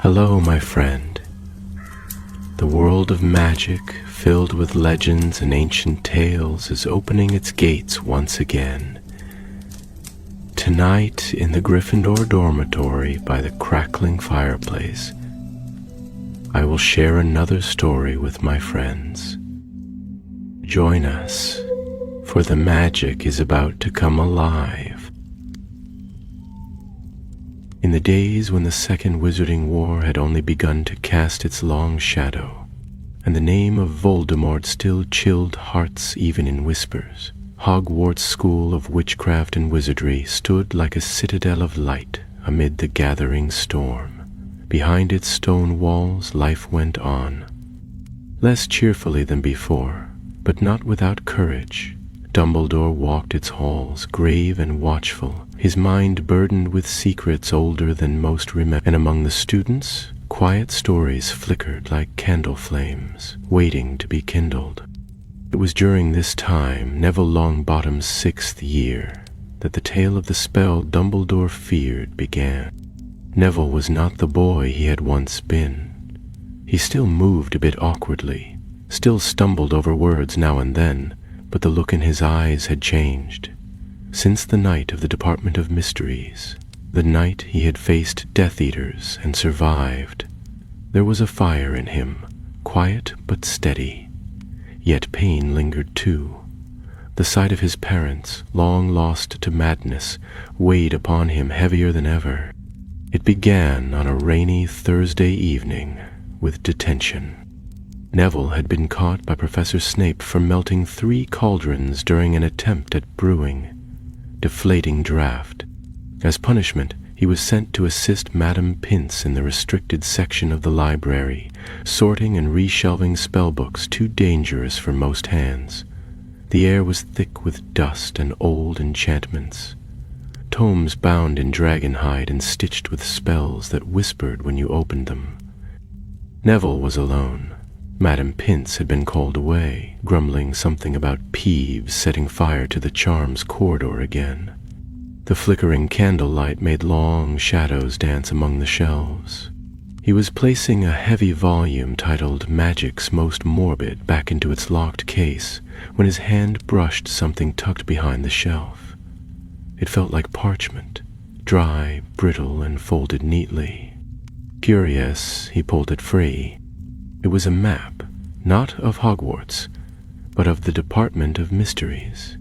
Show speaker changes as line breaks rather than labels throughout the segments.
Hello, my friend. The world of magic, filled with legends and ancient tales, is opening its gates once again. Tonight, in the Gryffindor dormitory by the crackling fireplace, I will share another story with my friends. Join us, for the magic is about to come alive. In the days when the Second Wizarding War had only begun to cast its long shadow, and the name of Voldemort still chilled hearts even in whispers, Hogwarts School of Witchcraft and Wizardry stood like a citadel of light amid the gathering storm. Behind its stone walls life went on, less cheerfully than before, but not without courage. Dumbledore walked its halls, grave and watchful, his mind burdened with secrets older than most remember. And among the students, quiet stories flickered like candle flames, waiting to be kindled. It was during this time, Neville Longbottom's 6th year, that the tale of the spell Dumbledore feared began. Neville was not the boy he had once been. He still moved a bit awkwardly, still stumbled over words now and then, but the look in his eyes had changed. Since the night of the Department of Mysteries, the night he had faced Death Eaters and survived, there was a fire in him, quiet but steady. Yet pain lingered too. The sight of his parents, long lost to madness, weighed upon him heavier than ever. It began on a rainy Thursday evening with detention. Neville had been caught by Professor Snape for melting 3 cauldrons during an attempt at brewing. Deflating draft. As punishment, he was sent to assist Madame Pince in the restricted section of the library, sorting and reshelving spellbooks too dangerous for most hands. The air was thick with dust and old enchantments. Tomes bound in dragonhide and stitched with spells that whispered when you opened them. Neville was alone. Madame Pince had been called away, grumbling something about Peeves setting fire to the charms corridor again. The flickering candlelight made long shadows dance among the shelves. He was placing a heavy volume titled Magic's Most Morbid back into its locked case when his hand brushed something tucked behind the shelf. It felt like parchment, dry, brittle, and folded neatly. Curious, he pulled it free. It was a map, not of Hogwarts, but of the Department of Mysteries.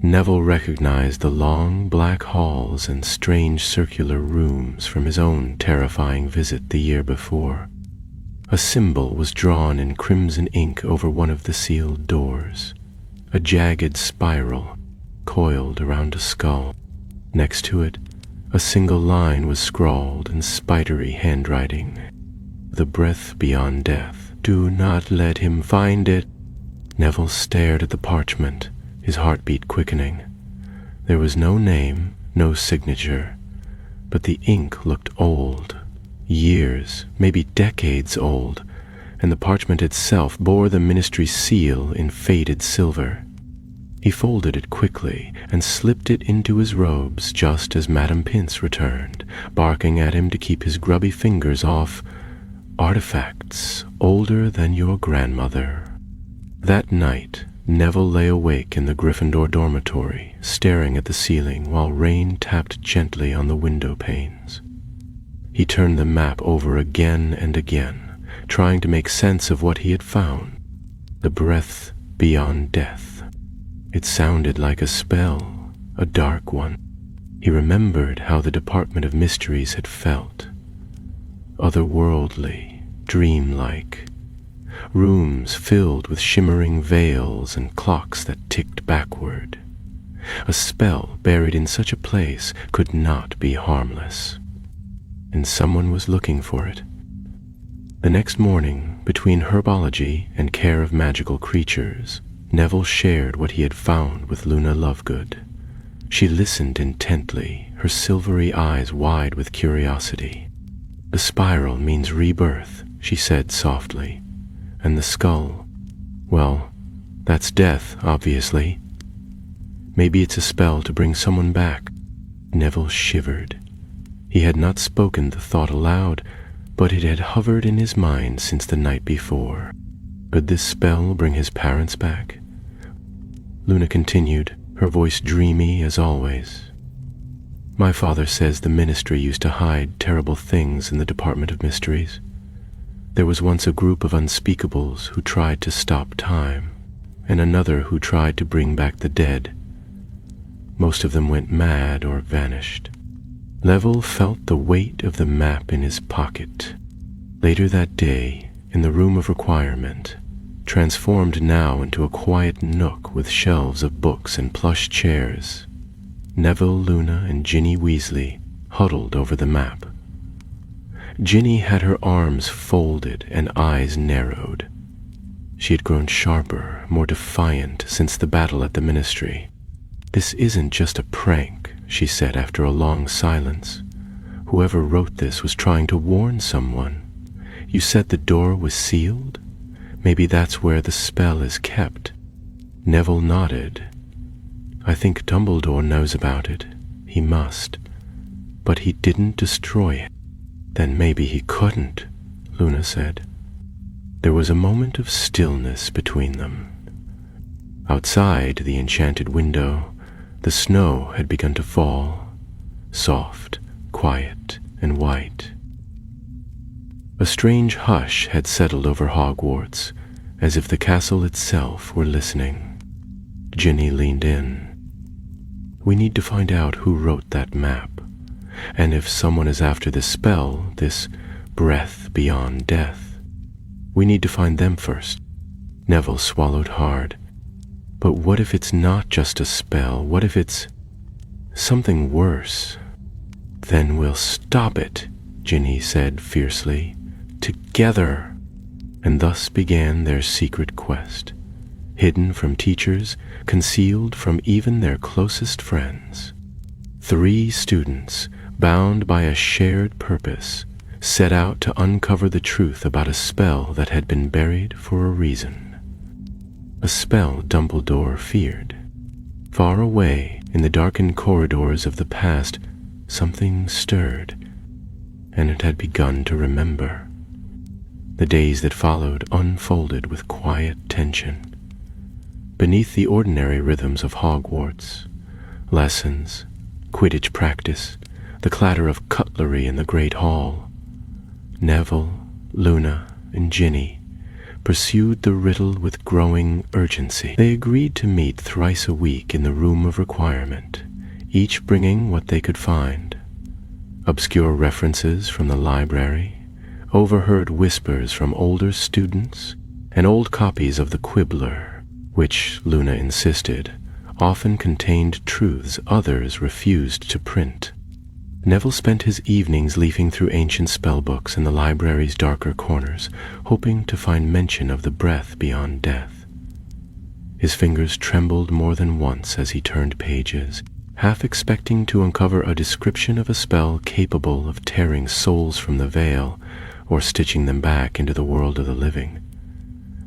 Neville recognized the long black halls and strange circular rooms from his own terrifying visit the year before. A symbol was drawn in crimson ink over one of the sealed doors, a jagged spiral coiled around a skull. Next to it, a single line was scrawled in spidery handwriting. The breath beyond death. Do not let him find it. Neville stared at the parchment, his heartbeat quickening. There was no name, no signature, but the ink looked old, years, maybe decades old, and the parchment itself bore the ministry's seal in faded silver. He folded it quickly and slipped it into his robes just as Madame Pince returned, barking at him to keep his grubby fingers off artifacts older than your grandmother. That night, Neville lay awake in the Gryffindor dormitory, staring at the ceiling while rain tapped gently on the window panes. He turned the map over again and again, trying to make sense of what he had found. The breath beyond death. It sounded like a spell, a dark one. He remembered how the Department of Mysteries had felt. Otherworldly, dreamlike. Rooms filled with shimmering veils and clocks that ticked backward. A spell buried in such a place could not be harmless. And someone was looking for it. The next morning, between herbology and care of magical creatures, Neville shared what he had found with Luna Lovegood. She listened intently, her silvery eyes wide with curiosity. The spiral means rebirth, she said softly. And the skull, well, that's death, obviously. Maybe it's a spell to bring someone back. Neville shivered. He had not spoken the thought aloud, but it had hovered in his mind since the night before. Could this spell bring his parents back? Luna continued, her voice dreamy as always. My father says the ministry used to hide terrible things in the Department of Mysteries. There was once a group of unspeakables who tried to stop time, and another who tried to bring back the dead. Most of them went mad or vanished. Neville felt the weight of the map in his pocket. Later that day, in the room of requirement, transformed now into a quiet nook with shelves of books and plush chairs, Neville, Luna, and Ginny Weasley huddled over the map. Ginny had her arms folded and eyes narrowed. She had grown sharper, more defiant since the battle at the Ministry. This isn't just a prank, she said after a long silence. Whoever wrote this was trying to warn someone. You said the door was sealed? Maybe that's where the spell is kept. Neville nodded. I think Dumbledore knows about it. He must. But he didn't destroy it. Then maybe he couldn't, Luna said. There was a moment of stillness between them. Outside the enchanted window, the snow had begun to fall, soft, quiet, and white. A strange hush had settled over Hogwarts, as if the castle itself were listening. Ginny leaned in. We need to find out who wrote that map, and if someone is after this spell, this breath beyond death. We need to find them first. Neville swallowed hard. But what if it's not just a spell? What if it's something worse? Then we'll stop it, Ginny said fiercely. Together. And thus began their secret quest, hidden from teachers, concealed from even their closest friends. 3 students, bound by a shared purpose, set out to uncover the truth about a spell that had been buried for a reason. A spell Dumbledore feared. Far away in the darkened corridors of the past, something stirred, and it had begun to remember. The days that followed unfolded with quiet tension. Beneath the ordinary rhythms of Hogwarts, lessons, Quidditch practice, the clatter of cutlery in the Great Hall, Neville, Luna, and Ginny pursued the riddle with growing urgency. They agreed to meet thrice a week in the room of requirement, each bringing what they could find. Obscure references from the library, overheard whispers from older students, and old copies of the Quibbler, which, Luna insisted, often contained truths others refused to print. Neville spent his evenings leafing through ancient spellbooks in the library's darker corners, hoping to find mention of the breath beyond death. His fingers trembled more than once as he turned pages, half expecting to uncover a description of a spell capable of tearing souls from the veil or stitching them back into the world of the living.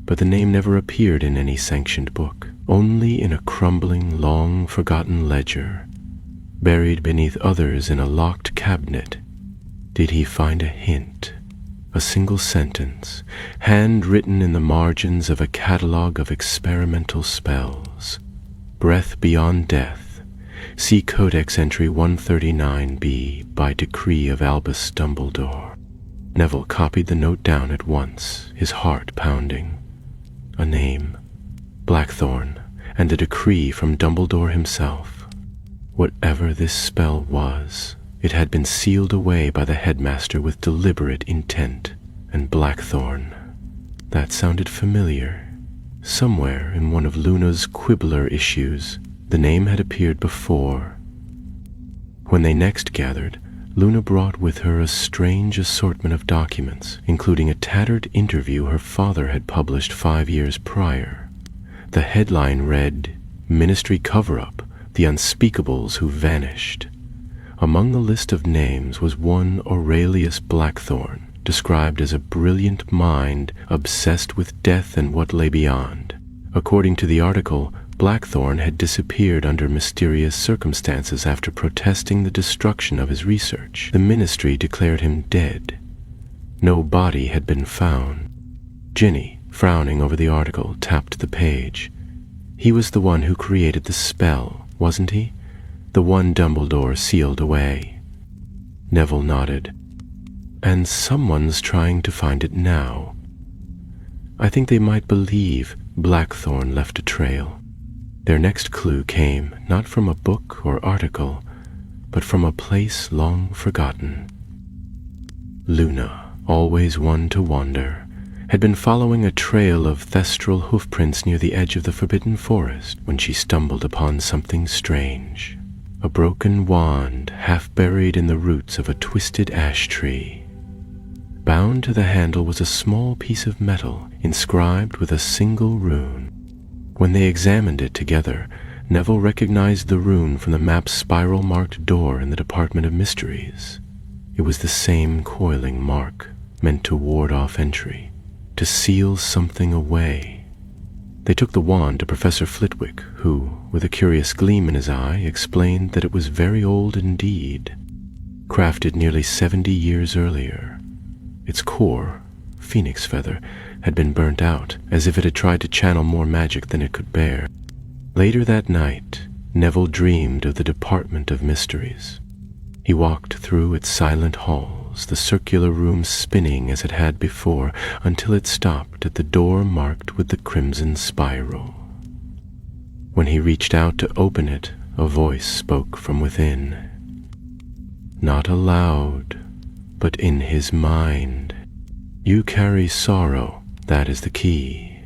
But the name never appeared in any sanctioned book, only in a crumbling, long-forgotten ledger, buried beneath others in a locked cabinet. Did he find a hint, a single sentence, handwritten in the margins of a catalogue of experimental spells? Breath beyond death. See Codex entry 139b by decree of Albus Dumbledore. Neville copied the note down at once, his heart pounding. A name, Blackthorn, and a decree from Dumbledore himself. Whatever this spell was, it had been sealed away by the headmaster with deliberate intent. And Blackthorn, that sounded familiar. Somewhere in one of Luna's Quibbler issues, the name had appeared before. When they next gathered, Luna brought with her a strange assortment of documents, including a tattered interview her father had published 5 years prior. The headline read, Ministry Cover-Up, The Unspeakables Who Vanished. Among the list of names was one Aurelius Blackthorn, described as a brilliant mind obsessed with death and what lay beyond. According to the article, Blackthorn had disappeared under mysterious circumstances after protesting the destruction of his research. The Ministry declared him dead. No body had been found. Ginny, frowning over the article, tapped the page. He was the one who created the spell, wasn't he? The one Dumbledore sealed away. Neville nodded. And someone's trying to find it now. I think they might believe Blackthorn left a trail. Their next clue came not from a book or article, but from a place long forgotten. Luna, always one to wander, had been following a trail of thestral hoofprints near the edge of the Forbidden Forest when she stumbled upon something strange. A broken wand half buried in the roots of a twisted ash tree. Bound to the handle was a small piece of metal inscribed with a single rune. When they examined it together, Neville recognized the rune from the map's spiral-marked door in the Department of Mysteries. It was the same coiling mark, meant to ward off entry, to seal something away. They took the wand to Professor Flitwick, who, with a curious gleam in his eye, explained that it was very old indeed, crafted nearly 70 years earlier. Its core, phoenix feather, had been burnt out, as if it had tried to channel more magic than it could bear. Later that night, Neville dreamed of the Department of Mysteries. He walked through its silent halls, the circular room spinning as it had before, until it stopped at the door marked with the crimson spiral. When he reached out to open it, a voice spoke from within. Not aloud, but in his mind. You carry sorrow, that is the key.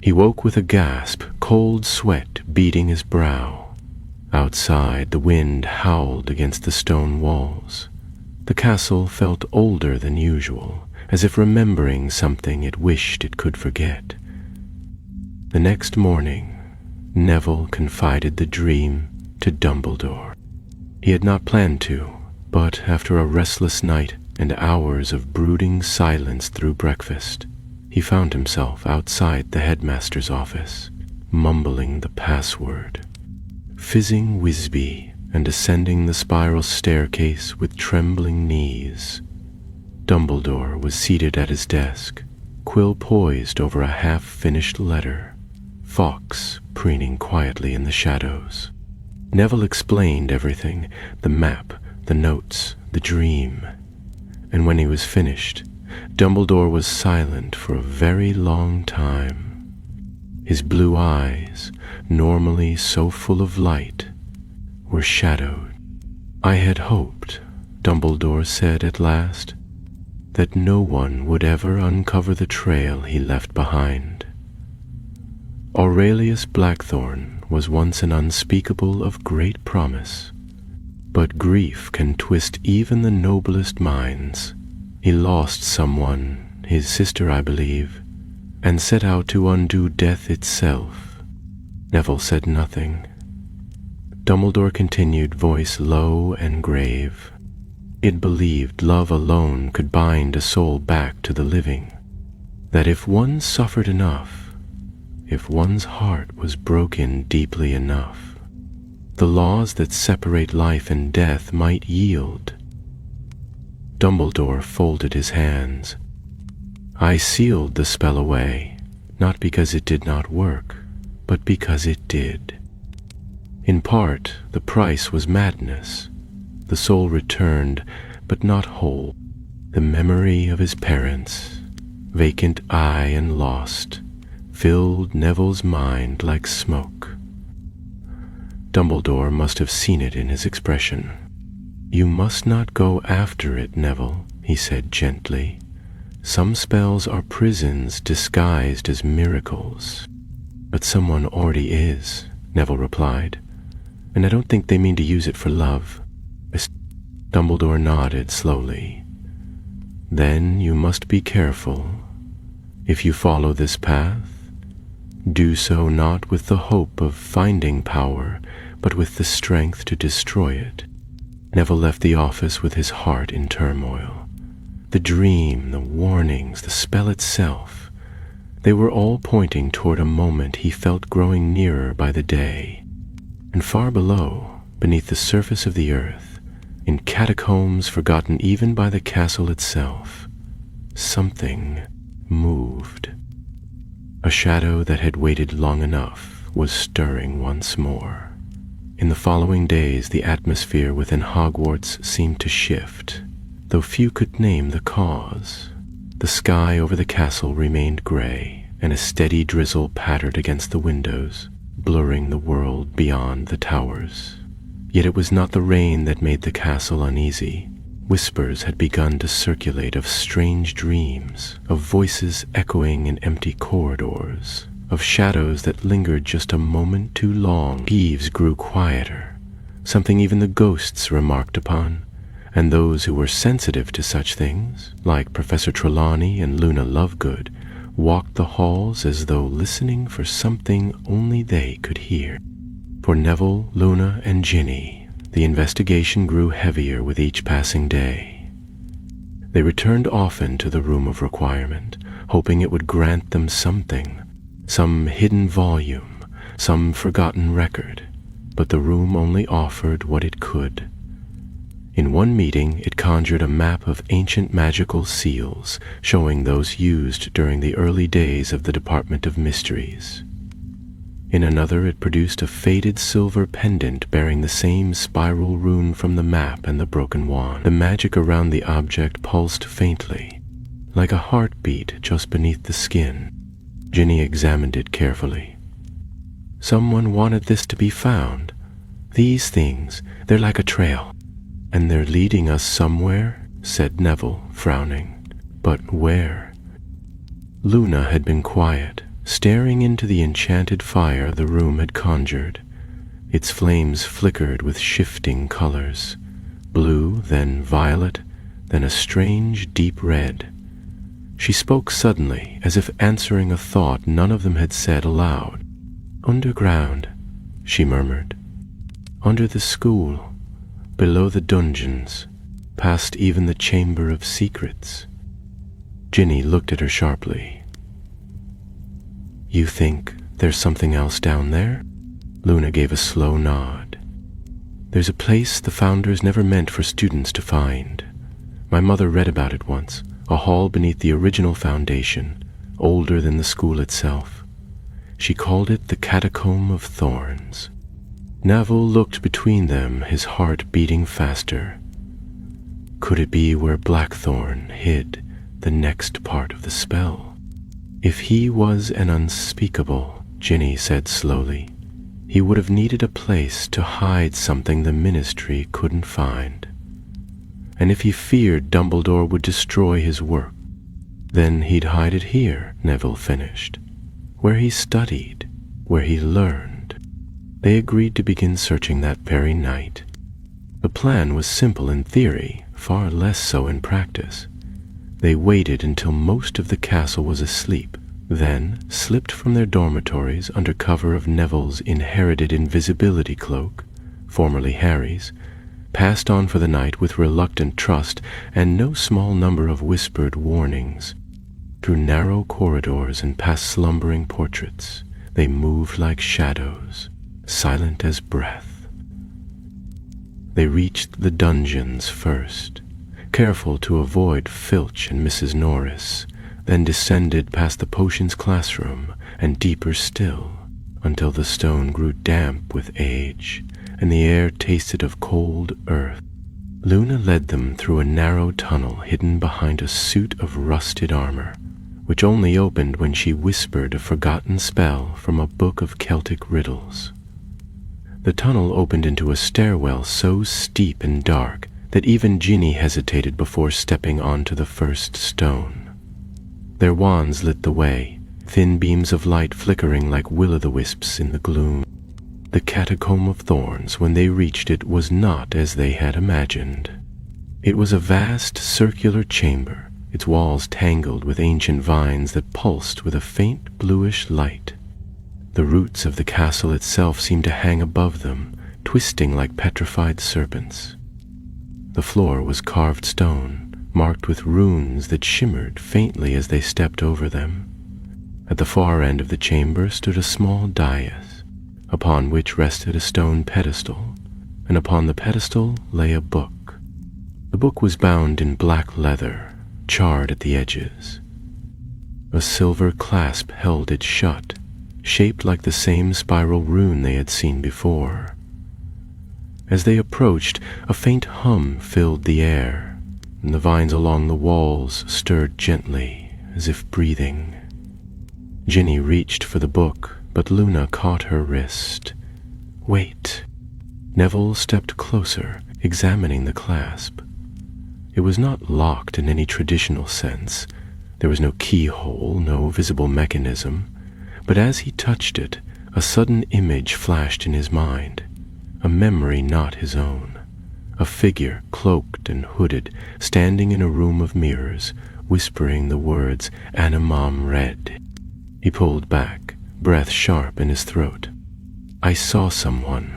He woke with a gasp, cold sweat beading his brow. Outside, the wind howled against the stone walls. The castle felt older than usual, as if remembering something it wished it could forget. The next morning, Neville confided the dream to Dumbledore. He had not planned to, but after a restless night and hours of brooding silence through breakfast, he found himself outside the headmaster's office, mumbling the password, fizzing Wisby, and ascending the spiral staircase with trembling knees. Dumbledore was seated at his desk, quill poised over a half-finished letter, Fawkes preening quietly in the shadows. Neville explained everything, the map, the notes, the dream. And when he was finished, Dumbledore was silent for a very long time. His blue eyes, normally so full of light, were shadowed. I had hoped, Dumbledore said at last, that no one would ever uncover the trail he left behind. Aurelius Blackthorn was once an unspeakable of great promise, but grief can twist even the noblest minds. He lost someone, his sister I believe, and set out to undo death itself. Neville said nothing. Dumbledore continued, voice low and grave. It believed love alone could bind a soul back to the living, that if one suffered enough, if one's heart was broken deeply enough, the laws that separate life and death might yield. Dumbledore folded his hands. I sealed the spell away, not because it did not work, but because it did. In part, the price was madness. The soul returned, but not whole. The memory of his parents, vacant eye and lost, filled Neville's mind like smoke. Dumbledore must have seen it in his expression. You must not go after it, Neville, he said gently. Some spells are prisons disguised as miracles. But someone already is, Neville replied, and I don't think they mean to use it for love. Dumbledore nodded slowly. Then you must be careful. If you follow this path, do so not with the hope of finding power, but with the strength to destroy it. Neville left the office with his heart in turmoil. The dream, the warnings, the spell itself, they were all pointing toward a moment he felt growing nearer by the day. And far below, beneath the surface of the earth, in catacombs forgotten even by the castle itself, something moved. A shadow that had waited long enough was stirring once more. In the following days, the atmosphere within Hogwarts seemed to shift, though few could name the cause. The sky over the castle remained gray, and a steady drizzle pattered against the windows, blurring the world beyond the towers. Yet it was not the rain that made the castle uneasy. Whispers had begun to circulate of strange dreams, of voices echoing in empty corridors, of shadows that lingered just a moment too long. Peeves grew quieter, something even the ghosts remarked upon, and those who were sensitive to such things, like Professor Trelawney and Luna Lovegood, walked the halls as though listening for something only they could hear. For Neville, Luna, and Ginny, the investigation grew heavier with each passing day. They returned often to the Room of Requirement, hoping it would grant them something, some hidden volume, some forgotten record, but the room only offered what it could. In one meeting, it conjured a map of ancient magical seals, showing those used during the early days of the Department of Mysteries. In another, it produced a faded silver pendant bearing the same spiral rune from the map and the broken wand. The magic around the object pulsed faintly, like a heartbeat just beneath the skin. Ginny examined it carefully. Someone wanted this to be found. These things, they're like a trail. And they're leading us somewhere, said Neville, frowning. But where? Luna had been quiet, staring into the enchanted fire the room had conjured. Its flames flickered with shifting colors, blue, then violet, then a strange deep red. She spoke suddenly, as if answering a thought none of them had said aloud. "Underground," she murmured. "Under the school, below the dungeons, past even the Chamber of Secrets." Ginny looked at her sharply. "You think there's something else down there?" Luna gave a slow nod. "There's a place the founders never meant for students to find. My mother read about it once, a hall beneath the original foundation, older than the school itself. She called it the Catacomb of Thorns." Neville looked between them, his heart beating faster. Could it be where Blackthorn hid the next part of the spell? If he was an unspeakable, Ginny said slowly, he would have needed a place to hide something the Ministry couldn't find. And if he feared Dumbledore would destroy his work, then he'd hide it here, Neville finished, where he studied, where he learned. They agreed to begin searching that very night. The plan was simple in theory, far less so in practice. They waited until most of the castle was asleep, then slipped from their dormitories under cover of Neville's inherited invisibility cloak, formerly Harry's, passed on for the night with reluctant trust and no small number of whispered warnings. Through narrow corridors and past slumbering portraits, they moved like shadows, silent as breath. They reached the dungeons first, careful to avoid Filch and Mrs. Norris, then descended past the potions classroom and deeper still, until the stone grew damp with age and the air tasted of cold earth. Luna led them through a narrow tunnel hidden behind a suit of rusted armor, which only opened when she whispered a forgotten spell from a book of Celtic riddles. The tunnel opened into a stairwell so steep and dark that even Ginny hesitated before stepping onto the first stone. Their wands lit the way, thin beams of light flickering like will-o'-the-wisps in the gloom. The Catacomb of Thorns, when they reached it, was not as they had imagined. It was a vast circular chamber, its walls tangled with ancient vines that pulsed with a faint bluish light. The roots of the castle itself seemed to hang above them, twisting like petrified serpents. The floor was carved stone, marked with runes that shimmered faintly as they stepped over them. At the far end of the chamber stood a small dais, upon which rested a stone pedestal, and upon the pedestal lay a book. The book was bound in black leather, charred at the edges. A silver clasp held it shut, shaped like the same spiral rune they had seen before. As they approached, a faint hum filled the air, and the vines along the walls stirred gently, as if breathing. Ginny reached for the book, but Luna caught her wrist. "Wait." Neville stepped closer, examining the clasp. It was not locked in any traditional sense. There was no keyhole, no visible mechanism, but as he touched it, a sudden image flashed in his mind, a memory not his own. A figure, cloaked and hooded, standing in a room of mirrors, whispering the words "Animam Red." He pulled back, breath sharp in his throat. "I saw someone,"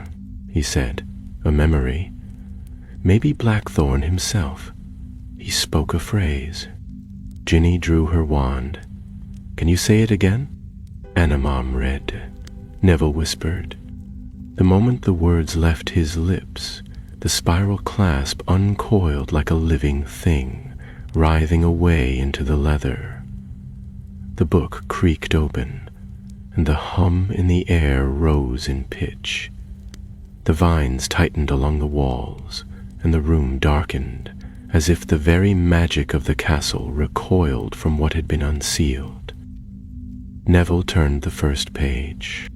he said, "a memory. Maybe Blackthorn himself." He spoke a phrase. Ginny drew her wand. "Can you say it again?" "Animam Red," Neville whispered. The moment the words left his lips, the spiral clasp uncoiled like a living thing, writhing away into the leather. The book creaked open, and the hum in the air rose in pitch. The vines tightened along the walls, and the room darkened, as if the very magic of the castle recoiled from what had been unsealed. Neville turned the first page.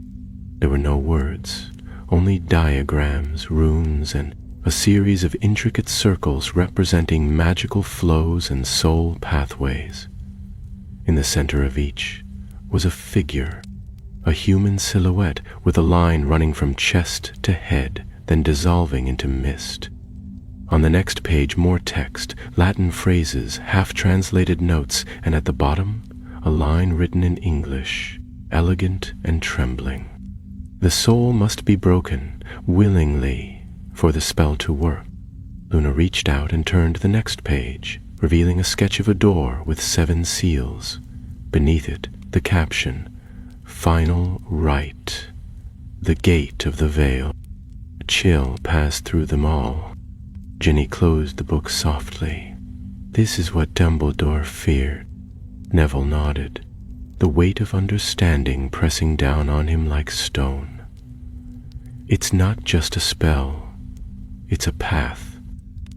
There were no words, only diagrams, runes, and a series of intricate circles representing magical flows and soul pathways. In the center of each was a figure, a human silhouette with a line running from chest to head, then dissolving into mist. On the next page, more text, Latin phrases, half-translated notes, and at the bottom, a line written in English, elegant and trembling. The soul must be broken, willingly, for the spell to work. Luna reached out and turned the next page, revealing a sketch of a door with 7 seals. Beneath it, the caption, "Final Rite." The gate of the veil. A chill passed through them all. Ginny closed the book softly. "This is what Dumbledore feared." Neville nodded, the weight of understanding pressing down on him like stone. "It's not just a spell. It's a path,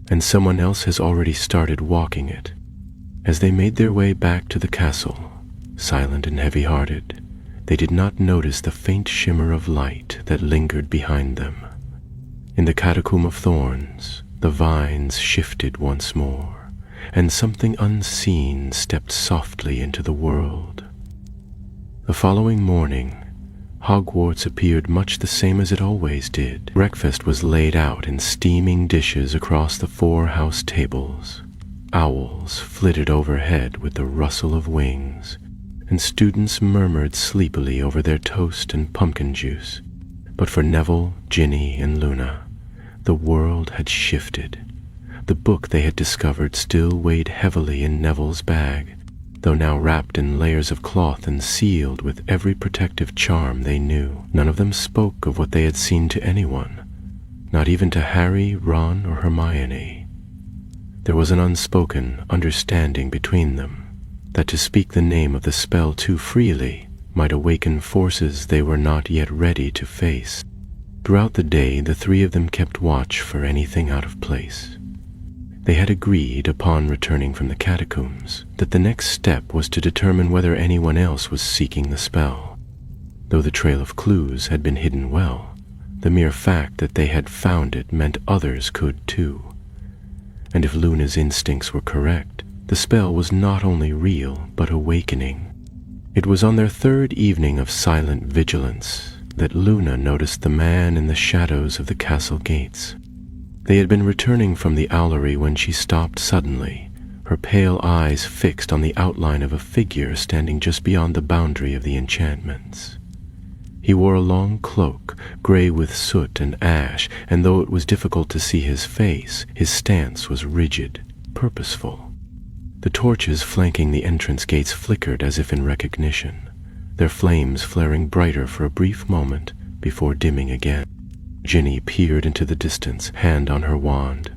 and someone else has already started walking it." As they made their way back to the castle, silent and heavy-hearted, they did not notice the faint shimmer of light that lingered behind them. In the Catacomb of Thorns, the vines shifted once more, and something unseen stepped softly into the world. The following morning, Hogwarts appeared much the same as it always did. Breakfast was laid out in steaming dishes across the 4 house tables. Owls flitted overhead with the rustle of wings, and students murmured sleepily over their toast and pumpkin juice. But for Neville, Ginny, and Luna, the world had shifted. The book they had discovered still weighed heavily in Neville's bag, though now wrapped in layers of cloth and sealed with every protective charm they knew. None of them spoke of what they had seen to anyone, not even to Harry, Ron, or Hermione. There was an unspoken understanding between them that to speak the name of the spell too freely might awaken forces they were not yet ready to face. Throughout the day, the 3 of them kept watch for anything out of place. They had agreed, upon returning from the catacombs, that the next step was to determine whether anyone else was seeking the spell. Though the trail of clues had been hidden well, the mere fact that they had found it meant others could too. And if Luna's instincts were correct, the spell was not only real, but awakening. It was on their 3rd evening of silent vigilance that Luna noticed the man in the shadows of the castle gates. They had been returning from the owlery when she stopped suddenly, her pale eyes fixed on the outline of a figure standing just beyond the boundary of the enchantments. He wore a long cloak, gray with soot and ash, and though it was difficult to see his face, his stance was rigid, purposeful. The torches flanking the entrance gates flickered as if in recognition, their flames flaring brighter for a brief moment before dimming again. Ginny peered into the distance, hand on her wand.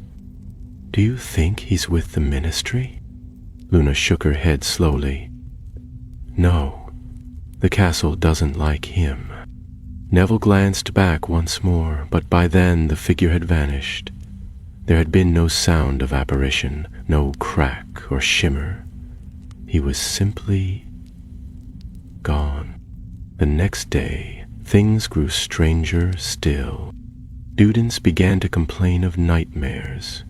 "Do you think he's with the Ministry?" Luna shook her head slowly. No, the castle doesn't like him. Neville glanced back once more, but by then the figure had vanished. There had been no sound of apparition, no crack or shimmer. He was simply gone. The next day, things grew stranger still. Students began to complain of nightmares,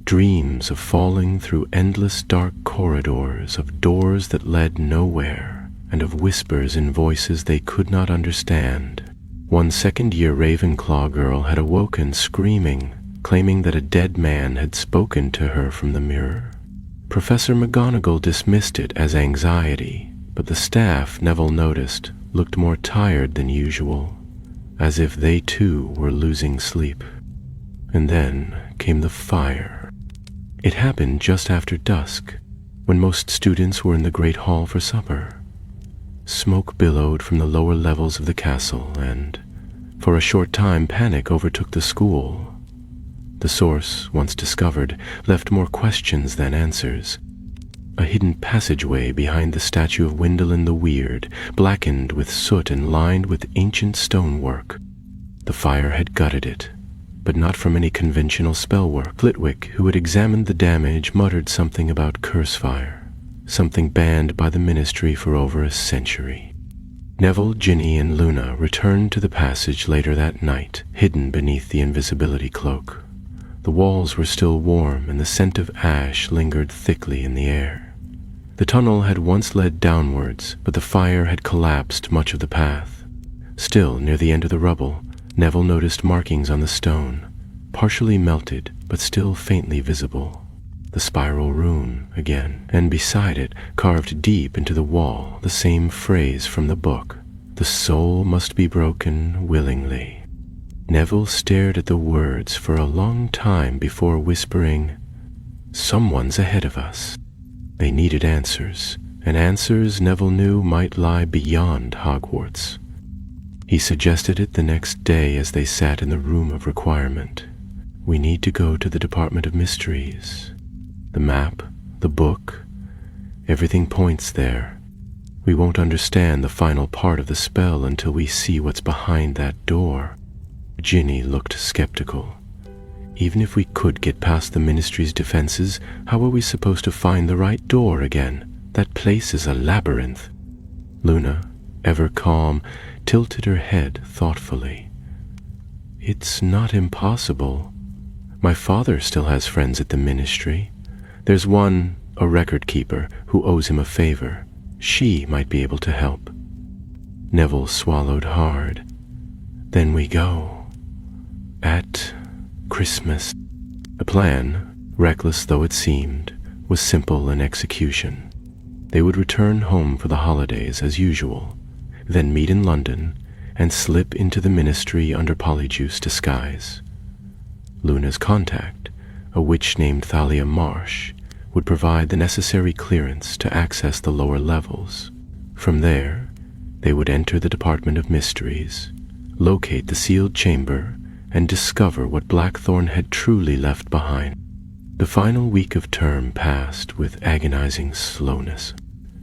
dreams of falling through endless dark corridors, of doors that led nowhere, and of whispers in voices they could not understand. One second-year Ravenclaw girl had awoken screaming, claiming that a dead man had spoken to her from the mirror. Professor McGonagall dismissed it as anxiety, but the staff, Neville noticed, looked more tired than usual, as if they too were losing sleep. And then came the fire. It happened just after dusk, when most students were in the Great Hall for supper. Smoke billowed from the lower levels of the castle, and, for a short time, panic overtook the school. The source, once discovered, left more questions than answers. A hidden passageway behind the statue of Wendolyn the Weird, blackened with soot and lined with ancient stonework. The fire had gutted it, but not from any conventional spellwork. Flitwick, who had examined the damage, muttered something about curse fire, something banned by the Ministry for over a century. Neville, Ginny, and Luna returned to the passage later that night, hidden beneath the invisibility cloak. The walls were still warm, and the scent of ash lingered thickly in the air. The tunnel had once led downwards, but the fire had collapsed much of the path. Still, near the end of the rubble, Neville noticed markings on the stone, partially melted, but still faintly visible. The spiral rune again, and beside it, carved deep into the wall, the same phrase from the book: "The soul must be broken willingly." Neville stared at the words for a long time before whispering, "Someone's ahead of us." They needed answers, and answers Neville knew might lie beyond Hogwarts. He suggested it the next day as they sat in the room of requirement. "We need to go to the Department of Mysteries. The map, the book, everything points there. We won't understand the final part of the spell until we see what's behind that door." Ginny looked skeptical. "Even if we could get past the Ministry's defenses, how are we supposed to find the right door again? That place is a labyrinth." Luna, ever calm, tilted her head thoughtfully. "It's not impossible. My father still has friends at the Ministry. There's one, a record keeper, who owes him a favor. She might be able to help." Neville swallowed hard. "Then we go. At Christmas." The plan, reckless though it seemed, was simple in execution. They would return home for the holidays as usual, then meet in London and slip into the Ministry under Polyjuice's disguise. Luna's contact, a witch named Thalia Marsh, would provide the necessary clearance to access the lower levels. From there, they would enter the Department of Mysteries, locate the sealed chamber, and discover what Blackthorn had truly left behind. The final week of term passed with agonizing slowness.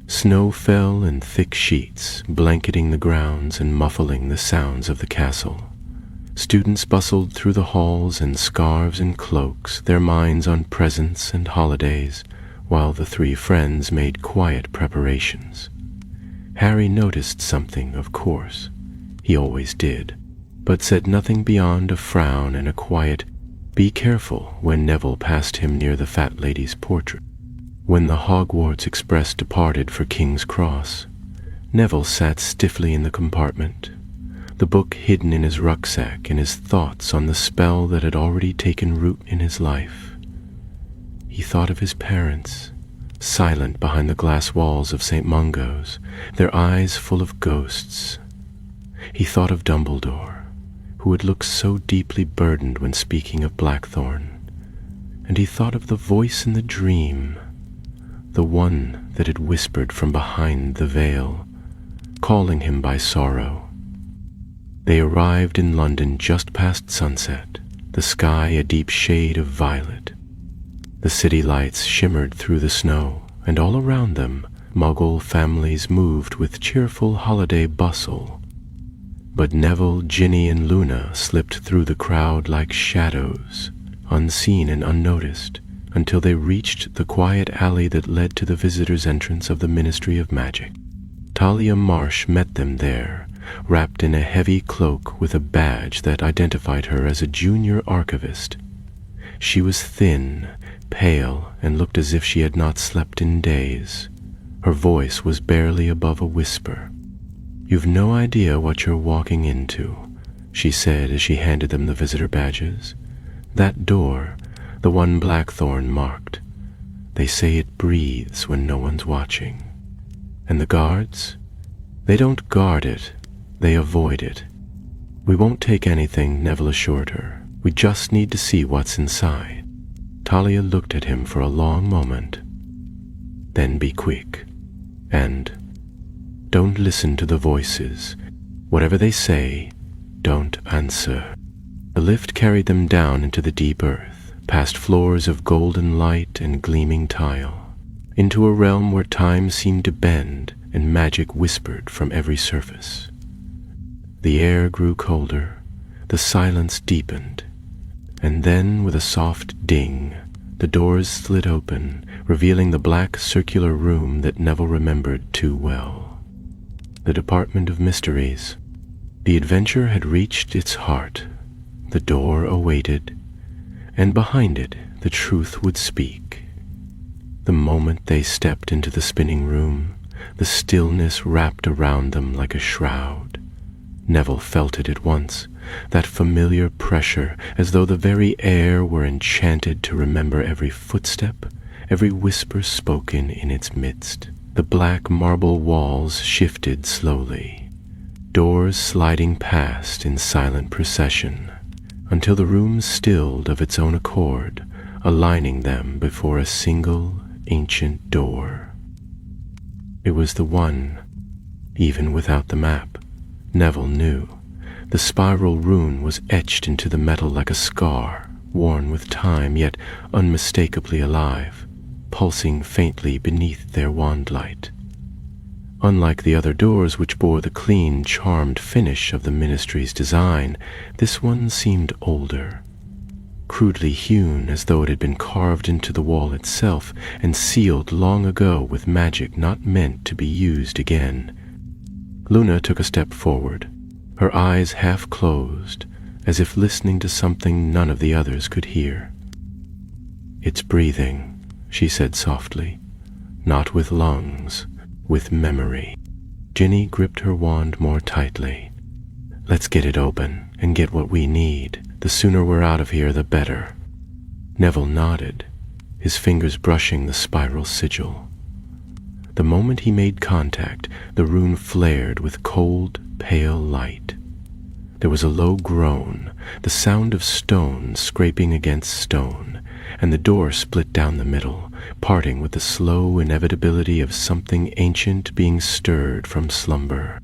Snow fell in thick sheets, blanketing the grounds and muffling the sounds of the castle. Students bustled through the halls in scarves and cloaks, their minds on presents and holidays, while the three friends made quiet preparations. Harry noticed something, of course. He always did, but said nothing beyond a frown and a quiet, "Be careful," when Neville passed him near the fat lady's portrait. When the Hogwarts Express departed for King's Cross, Neville sat stiffly in the compartment, the book hidden in his rucksack and his thoughts on the spell that had already taken root in his life. He thought of his parents, silent behind the glass walls of St. Mungo's, their eyes full of ghosts. He thought of Dumbledore, who had looked so deeply burdened when speaking of Blackthorn, and he thought of the voice in the dream, the one that had whispered from behind the veil, calling him by sorrow. They arrived in London just past sunset, the sky a deep shade of violet. The city lights shimmered through the snow, and all around them, Muggle families moved with cheerful holiday bustle. But Neville, Ginny, and Luna slipped through the crowd like shadows, unseen and unnoticed, until they reached the quiet alley that led to the visitors' entrance of the Ministry of Magic. Talia Marsh met them there, wrapped in a heavy cloak with a badge that identified her as a junior archivist. She was thin, pale, and looked as if she had not slept in days. Her voice was barely above a whisper. "You've no idea what you're walking into," she said as she handed them the visitor badges. "That door, the one Blackthorn marked, they say it breathes when no one's watching. And the guards? They don't guard it, they avoid it. We won't take anything," Neville assured her. "We just need to see what's inside." Talia looked at him for a long moment. "Then be quick. And don't listen to the voices. Whatever they say, don't answer." The lift carried them down into the deep earth, past floors of golden light and gleaming tile, into a realm where time seemed to bend and magic whispered from every surface. The air grew colder, the silence deepened, and then with a soft ding, the doors slid open, revealing the black circular room that Neville remembered too well. The Department of Mysteries. The adventure had reached its heart. The door awaited, and behind it the truth would speak. The moment they stepped into the spinning room, the stillness wrapped around them like a shroud. Neville felt it at once, that familiar pressure, as though the very air were enchanted to remember every footstep, every whisper spoken in its midst. The black marble walls shifted slowly, doors sliding past in silent procession, until the room stilled of its own accord, aligning them before a single ancient door. It was the one, even without the map, Neville knew. The spiral rune was etched into the metal like a scar, worn with time, yet unmistakably alive, pulsing faintly beneath their wand light. Unlike the other doors which bore the clean, charmed finish of the Ministry's design, this one seemed older, crudely hewn as though it had been carved into the wall itself and sealed long ago with magic not meant to be used again. Luna took a step forward, her eyes half closed, as if listening to something none of the others could hear. "It's breathing," she said softly, "not with lungs, with memory." Ginny gripped her wand more tightly. "Let's get it open and get what we need. The sooner we're out of here, the better." Neville nodded, his fingers brushing the spiral sigil. The moment he made contact, the rune flared with cold, pale light. There was a low groan, the sound of stone scraping against stone, and the door split down the middle, parting with the slow inevitability of something ancient being stirred from slumber.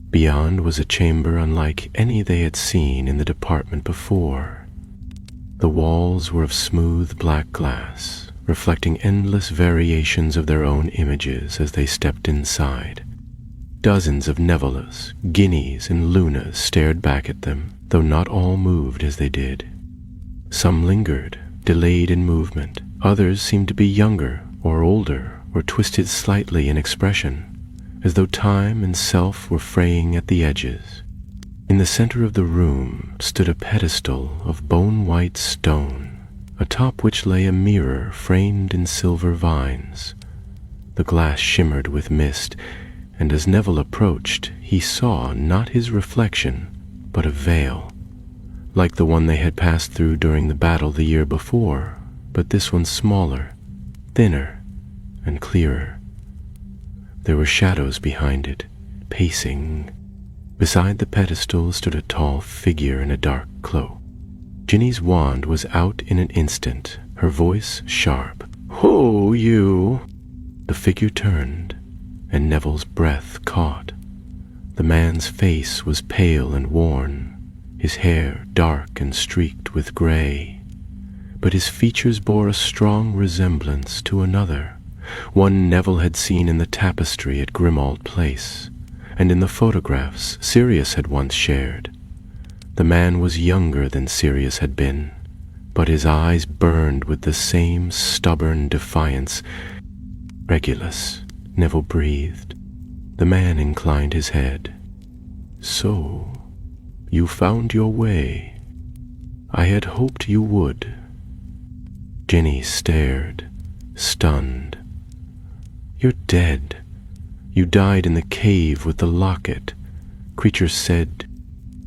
Beyond was a chamber unlike any they had seen in the department before. The walls were of smooth black glass, reflecting endless variations of their own images as they stepped inside. Dozens of Nevillas, Guineas, and Lunas stared back at them, though not all moved as they did. Some lingered, delayed in movement. Others seemed to be younger or older or twisted slightly in expression, as though time and self were fraying at the edges. In the center of the room stood a pedestal of bone-white stone, atop which lay a mirror framed in silver vines. The glass shimmered with mist, and as Neville approached, he saw not his reflection, but a veil, like the one they had passed through during the battle the year before, but this one smaller, thinner, and clearer. There were shadows behind it, pacing. Beside the pedestal stood a tall figure in a dark cloak. Ginny's wand was out in an instant, her voice sharp. "Who, you?" The figure turned, and Neville's breath caught. The man's face was pale and worn, his hair dark and streaked with gray, but his features bore a strong resemblance to another, one Neville had seen in the tapestry at Grimmauld Place, and in the photographs Sirius had once shared. The man was younger than Sirius had been, but his eyes burned with the same stubborn defiance. "Regulus," Neville breathed. The man inclined his head. "So, you found your way. I had hoped you would." Ginny stared, stunned. "You're dead. You died in the cave with the locket." Creatures said,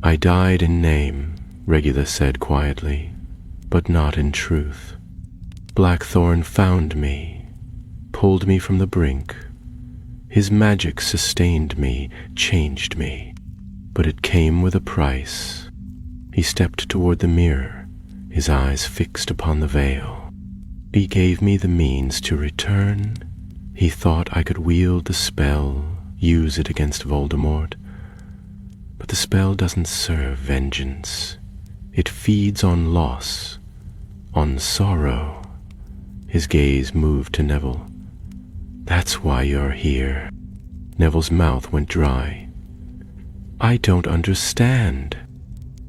"I died in name," Regulus said quietly, "but not in truth. Blackthorn found me, pulled me from the brink. His magic sustained me, changed me, but it came with a price." He stepped toward the mirror, his eyes fixed upon the veil. "He gave me the means to return. He thought I could wield the spell, use it against Voldemort. But the spell doesn't serve vengeance. It feeds on loss, on sorrow." His gaze moved to Neville. "That's why you're here." Neville's mouth went dry. "I don't understand."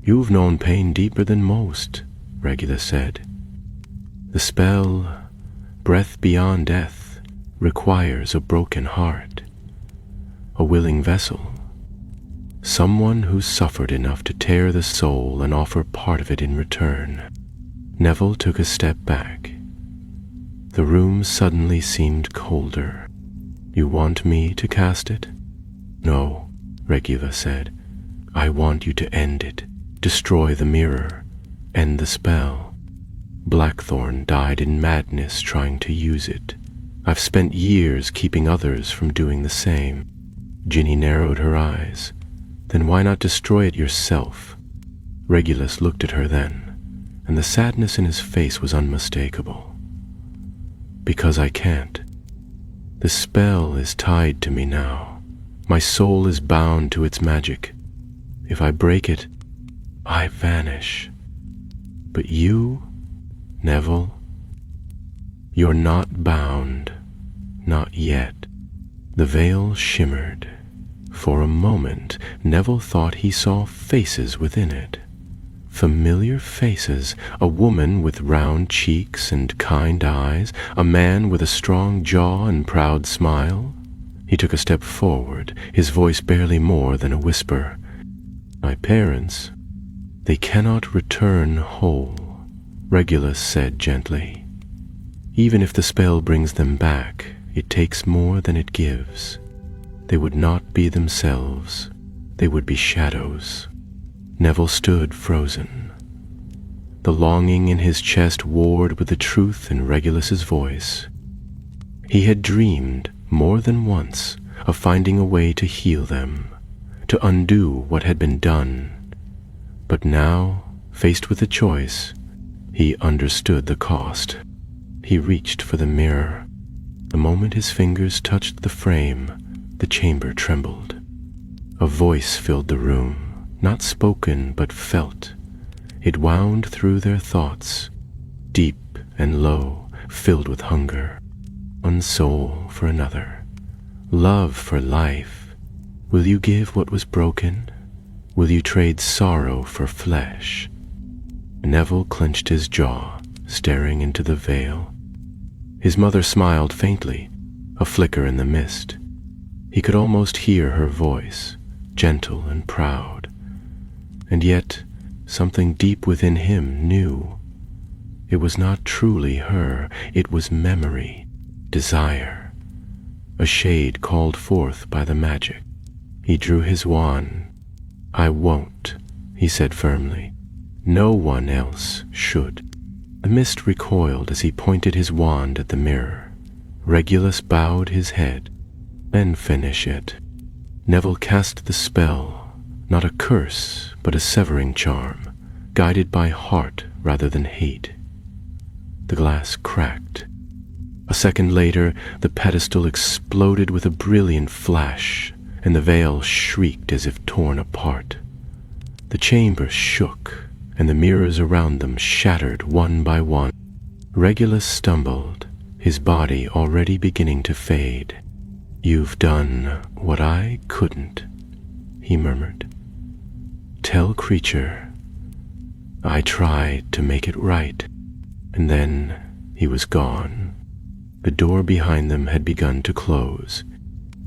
"You've known pain deeper than most," Regulus said. "The spell, breath beyond death, requires a broken heart, a willing vessel, someone who's suffered enough to tear the soul and offer part of it in return." Neville took a step back. The room suddenly seemed colder. "You want me to cast it?" "No," Regulus said. "I want you to end it, destroy the mirror, end the spell. Blackthorn died in madness trying to use it. I've spent years keeping others from doing the same." Ginny narrowed her eyes. "Then why not destroy it yourself?" Regulus looked at her then, and the sadness in his face was unmistakable. "Because I can't. The spell is tied to me now. My soul is bound to its magic. If I break it, I vanish. But you, Neville, you're not bound. Not yet." The veil shimmered. For a moment, Neville thought he saw faces within it. Familiar faces, a woman with round cheeks and kind eyes, a man with a strong jaw and proud smile. He took a step forward, his voice barely more than a whisper. "My parents, they cannot return whole," Regulus said gently. "Even if the spell brings them back, it takes more than it gives. They would not be themselves. They would be shadows." Neville stood frozen. The longing in his chest warred with the truth in Regulus's voice. He had dreamed, more than once, of finding a way to heal them, to undo what had been done. But now, faced with a choice, he understood the cost. He reached for the mirror. The moment his fingers touched the frame, the chamber trembled. A voice filled the room. Not spoken, but felt. It wound through their thoughts, deep and low, filled with hunger. One soul for another. Love for life. Will you give what was broken? Will you trade sorrow for flesh? Neville clenched his jaw, staring into the veil. His mother smiled faintly, a flicker in the mist. He could almost hear her voice, gentle and proud. And yet, something deep within him knew. It was not truly her, it was memory, desire, a shade called forth by the magic. He drew his wand. "I won't," he said firmly. "No one else should." The mist recoiled as he pointed his wand at the mirror. Regulus bowed his head. "Then finish it." Neville cast the spell. Not a curse, but a severing charm, guided by heart rather than hate. The glass cracked. A second later, the pedestal exploded with a brilliant flash, and the veil shrieked as if torn apart. The chamber shook, and the mirrors around them shattered one by one. Regulus stumbled, his body already beginning to fade. "You've done what I couldn't," he murmured. "Tell Creature I tried to make it right." And then he was gone. The door behind them had begun to close.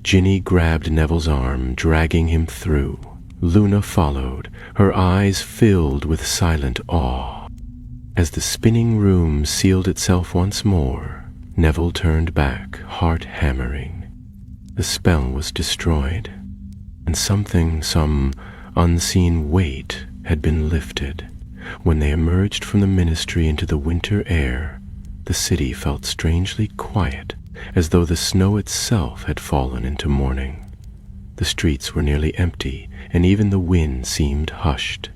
Ginny grabbed Neville's arm, dragging him through. Luna followed, her eyes filled with silent awe. As the spinning room sealed itself once more, Neville turned back, heart hammering. The spell was destroyed, and some unseen weight had been lifted. When they emerged from the ministry into the winter air, the city felt strangely quiet, as though the snow itself had fallen into mourning. The streets were nearly empty, and even the wind seemed hushed.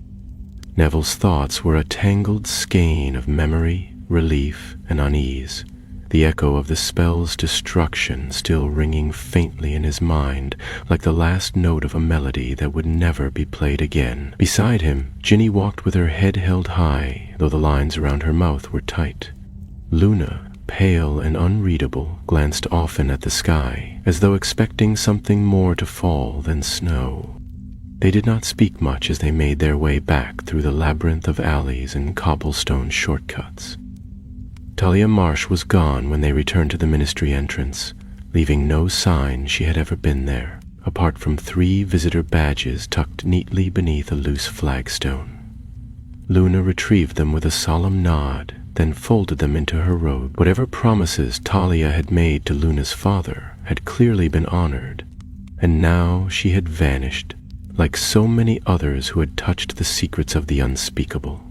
Neville's thoughts were a tangled skein of memory, relief, and unease, the echo of the spell's destruction still ringing faintly in his mind like the last note of a melody that would never be played again. Beside him, Ginny walked with her head held high, though the lines around her mouth were tight. Luna, pale and unreadable, glanced often at the sky, as though expecting something more to fall than snow. They did not speak much as they made their way back through the labyrinth of alleys and cobblestone shortcuts. Talia Marsh was gone when they returned to the ministry entrance, leaving no sign she had ever been there, apart from 3 visitor badges tucked neatly beneath a loose flagstone. Luna retrieved them with a solemn nod, then folded them into her robe. Whatever promises Talia had made to Luna's father had clearly been honored, and now she had vanished, like so many others who had touched the secrets of the unspeakable.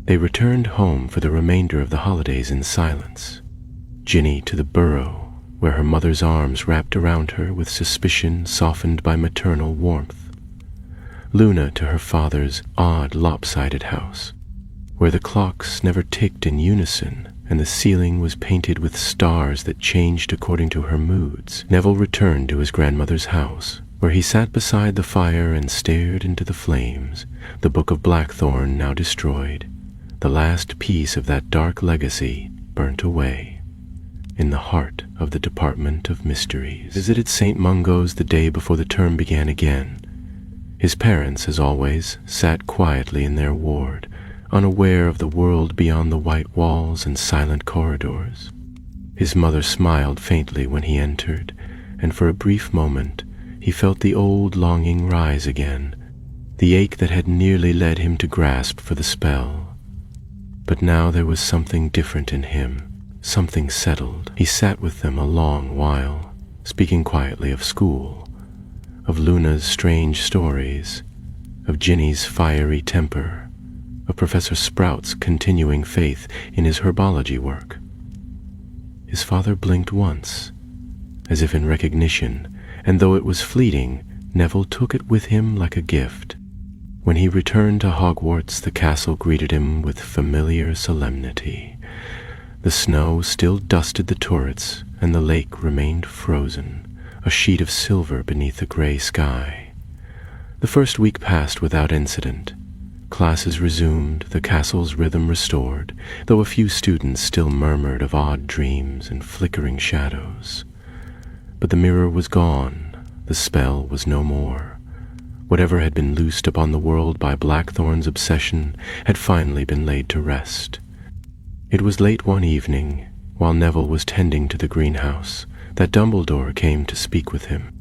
They returned home for the remainder of the holidays in silence. Ginny to the burrow, where her mother's arms wrapped around her with suspicion softened by maternal warmth. Luna to her father's odd lopsided house, where the clocks never ticked in unison and the ceiling was painted with stars that changed according to her moods. Neville returned to his grandmother's house, where he sat beside the fire and stared into the flames, the Book of Blackthorn now destroyed, the last piece of that dark legacy burnt away. In the heart of the Department of Mysteries. Visited St. Mungo's the day before the term began again. His parents, as always, sat quietly in their ward, unaware of the world beyond the white walls and silent corridors. His mother smiled faintly when he entered, and for a brief moment he felt the old longing rise again, the ache that had nearly led him to grasp for the spell. But now there was something different in him, something settled. He sat with them a long while, speaking quietly of school, of Luna's strange stories, of Ginny's fiery temper, of Professor Sprout's continuing faith in his herbology work. His father blinked once, as if in recognition, and though it was fleeting, Neville took it with him like a gift. When he returned to Hogwarts, the castle greeted him with familiar solemnity. The snow still dusted the turrets, and the lake remained frozen, a sheet of silver beneath the gray sky. The first week passed without incident. Classes resumed, the castle's rhythm restored, though a few students still murmured of odd dreams and flickering shadows. But the mirror was gone, the spell was no more. Whatever had been loosed upon the world by Blackthorn's obsession had finally been laid to rest. It was late one evening, while Neville was tending to the greenhouse, that Dumbledore came to speak with him.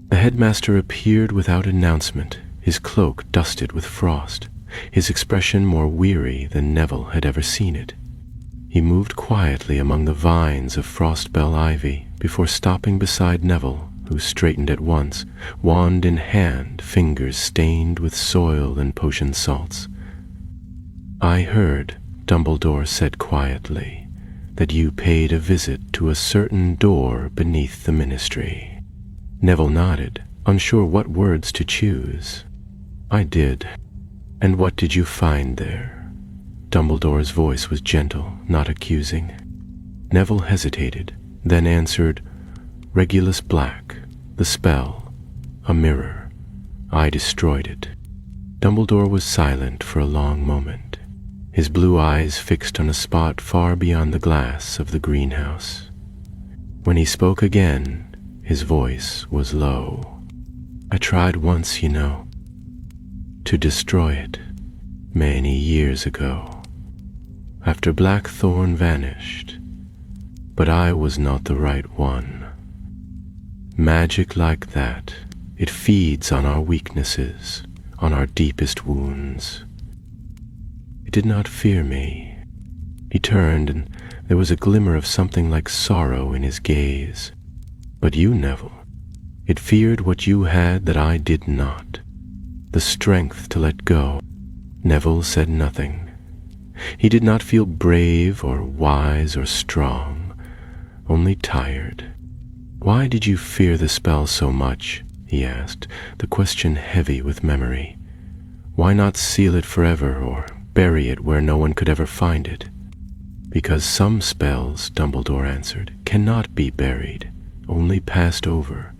The headmaster appeared without announcement, his cloak dusted with frost, his expression more weary than Neville had ever seen it. He moved quietly among the vines of frostbell ivy before stopping beside Neville, who straightened at once, wand in hand, fingers stained with soil and potion salts. "I heard," Dumbledore said quietly, "that you paid a visit to a certain door beneath the ministry." Neville nodded, unsure what words to choose. "I did. And what did you find there?" Dumbledore's voice was gentle, not accusing. Neville hesitated, then answered, "Regulus Black, the spell, a mirror. I destroyed it." Dumbledore was silent for a long moment. his blue eyes fixed on a spot far beyond the glass of the greenhouse. When he spoke again, his voice was low. "I tried once, you know, to destroy it, many years ago, after Blackthorn vanished, but I was not the right one. Magic like that, it feeds on our weaknesses, on our deepest wounds. It did not fear me." He turned, and there was a glimmer of something like sorrow in his gaze. "But you, Neville, it feared what you had that I did not, the strength to let go." Neville said nothing. He did not feel brave or wise or strong, only tired. "Why did you fear the spell so much?" he asked, the question heavy with memory. "Why not seal it forever or bury it where no one could ever find it?" "Because some spells," Dumbledore answered, "cannot be buried, only passed over.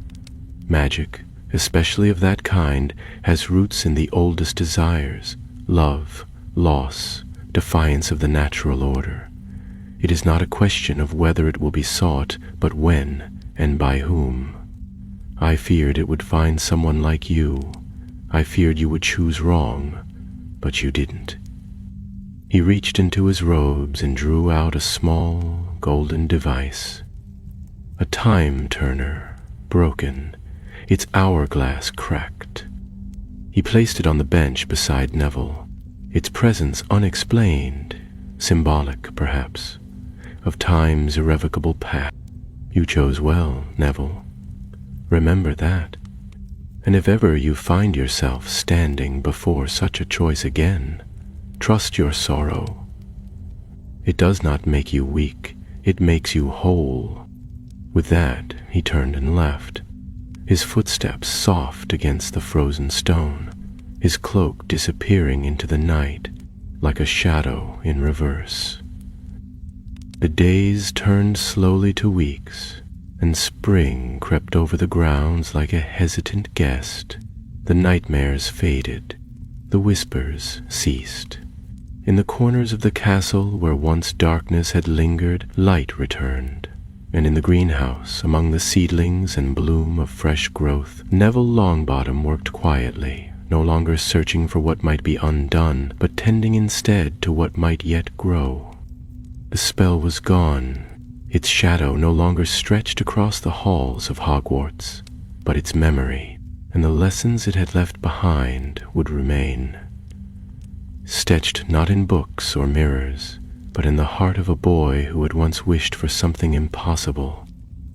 Magic, especially of that kind, has roots in the oldest desires: love, loss, defiance of the natural order. It is not a question of whether it will be sought, but when and by whom. I feared it would find someone like you. I feared you would choose wrong, but you didn't." He reached into his robes and drew out a small, golden device. A time turner, broken, its hourglass cracked. He placed it on the bench beside Neville, its presence unexplained, symbolic, perhaps, of time's irrevocable path. "You chose well, Neville. Remember that. And if ever you find yourself standing before such a choice again, trust your sorrow. It does not make you weak, it makes you whole." With that, he turned and left, his footsteps soft against the frozen stone, his cloak disappearing into the night like a shadow in reverse. The days turned slowly to weeks, and spring crept over the grounds like a hesitant guest. The nightmares faded, the whispers ceased. In the corners of the castle where once darkness had lingered, light returned, and in the greenhouse, among the seedlings and bloom of fresh growth, Neville Longbottom worked quietly, no longer searching for what might be undone, but tending instead to what might yet grow. The spell was gone. Its shadow no longer stretched across the halls of Hogwarts, but its memory and the lessons it had left behind would remain, sketched not in books or mirrors, but in the heart of a boy who had once wished for something impossible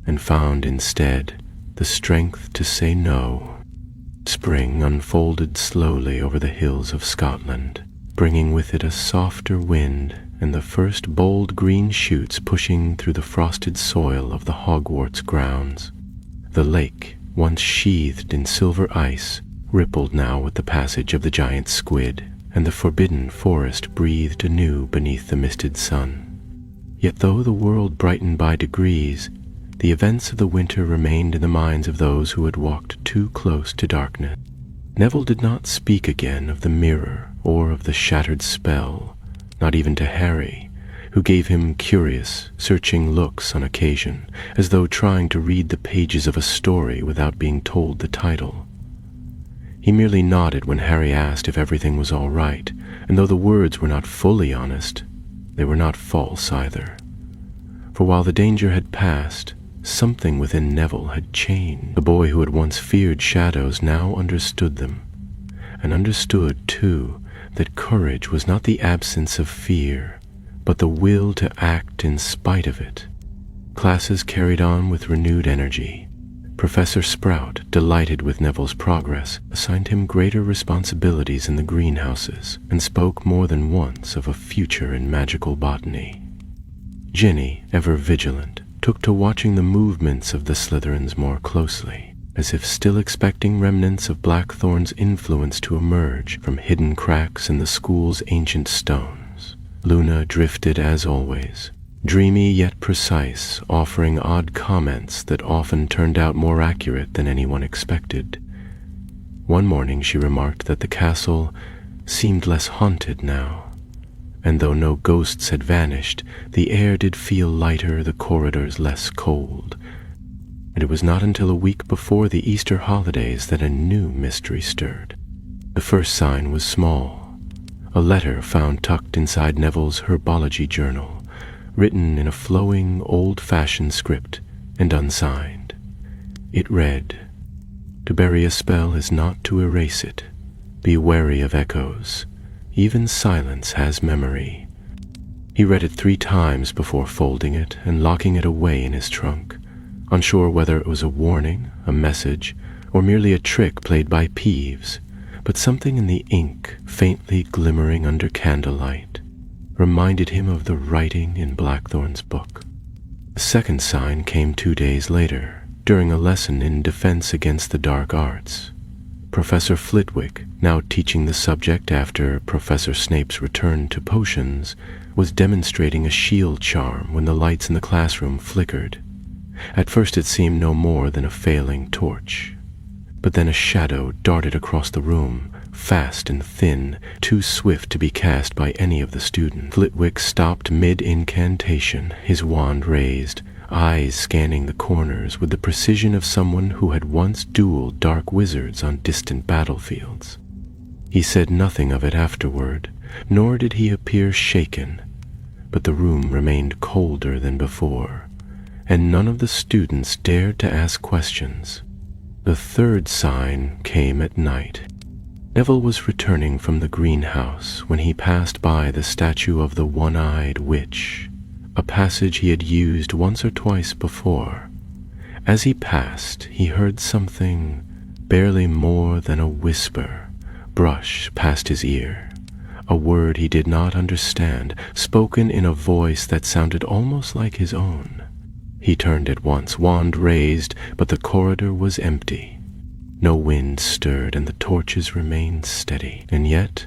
and found instead the strength to say no. Spring unfolded slowly over the hills of Scotland, bringing with it a softer wind and the first bold green shoots pushing through the frosted soil of the Hogwarts grounds. The lake, once sheathed in silver ice, rippled now with the passage of the giant squid, and the forbidden forest breathed anew beneath the misted sun. Yet though the world brightened by degrees, the events of the winter remained in the minds of those who had walked too close to darkness. Neville did not speak again of the mirror or of the shattered spell, not even to Harry, who gave him curious, searching looks on occasion, as though trying to read the pages of a story without being told the title. He merely nodded when Harry asked if everything was all right, and though the words were not fully honest, they were not false either. For while the danger had passed, something within Neville had changed. The boy who had once feared shadows now understood them, and understood, too, that courage was not the absence of fear, but the will to act in spite of it. Classes carried on with renewed energy. Professor Sprout, delighted with Neville's progress, assigned him greater responsibilities in the greenhouses, and spoke more than once of a future in magical botany. Ginny, ever vigilant, took to watching the movements of the Slytherins more closely, as if still expecting remnants of Blackthorn's influence to emerge from hidden cracks in the school's ancient stones. Luna drifted as always, dreamy yet precise, offering odd comments that often turned out more accurate than anyone expected. One morning she remarked that the castle seemed less haunted now, and though no ghosts had vanished, the air did feel lighter, the corridors less cold. And it was not until a week before the Easter holidays that a new mystery stirred. The first sign was small, a letter found tucked inside Neville's herbology journal, written in a flowing, old-fashioned script and unsigned. It read, "To bury a spell is not to erase it. Be wary of echoes. Even silence has memory." He read it 3 times before folding it and locking it away in his trunk, unsure whether it was a warning, a message, or merely a trick played by Peeves, but something in the ink, faintly glimmering under candlelight, reminded him of the writing in Blackthorn's book. The second sign came 2 days later, during a lesson in Defense Against the Dark Arts. Professor Flitwick, now teaching the subject after Professor Snape's return to potions, was demonstrating a shield charm when the lights in the classroom flickered. At first it seemed no more than a failing torch. But then a shadow darted across the room, fast and thin, too swift to be cast by any of the students. Flitwick stopped mid-incantation, his wand raised, eyes scanning the corners with the precision of someone who had once dueled dark wizards on distant battlefields. He said nothing of it afterward, nor did he appear shaken, but the room remained colder than before, and none of the students dared to ask questions. The third sign came at night. Neville was returning from the greenhouse when he passed by the statue of the one-eyed witch, a passage he had used once or twice before. As he passed, he heard something, barely more than a whisper, brush past his ear, a word he did not understand, spoken in a voice that sounded almost like his own. He turned at once, wand raised, but the corridor was empty. No wind stirred, and the torches remained steady. And yet,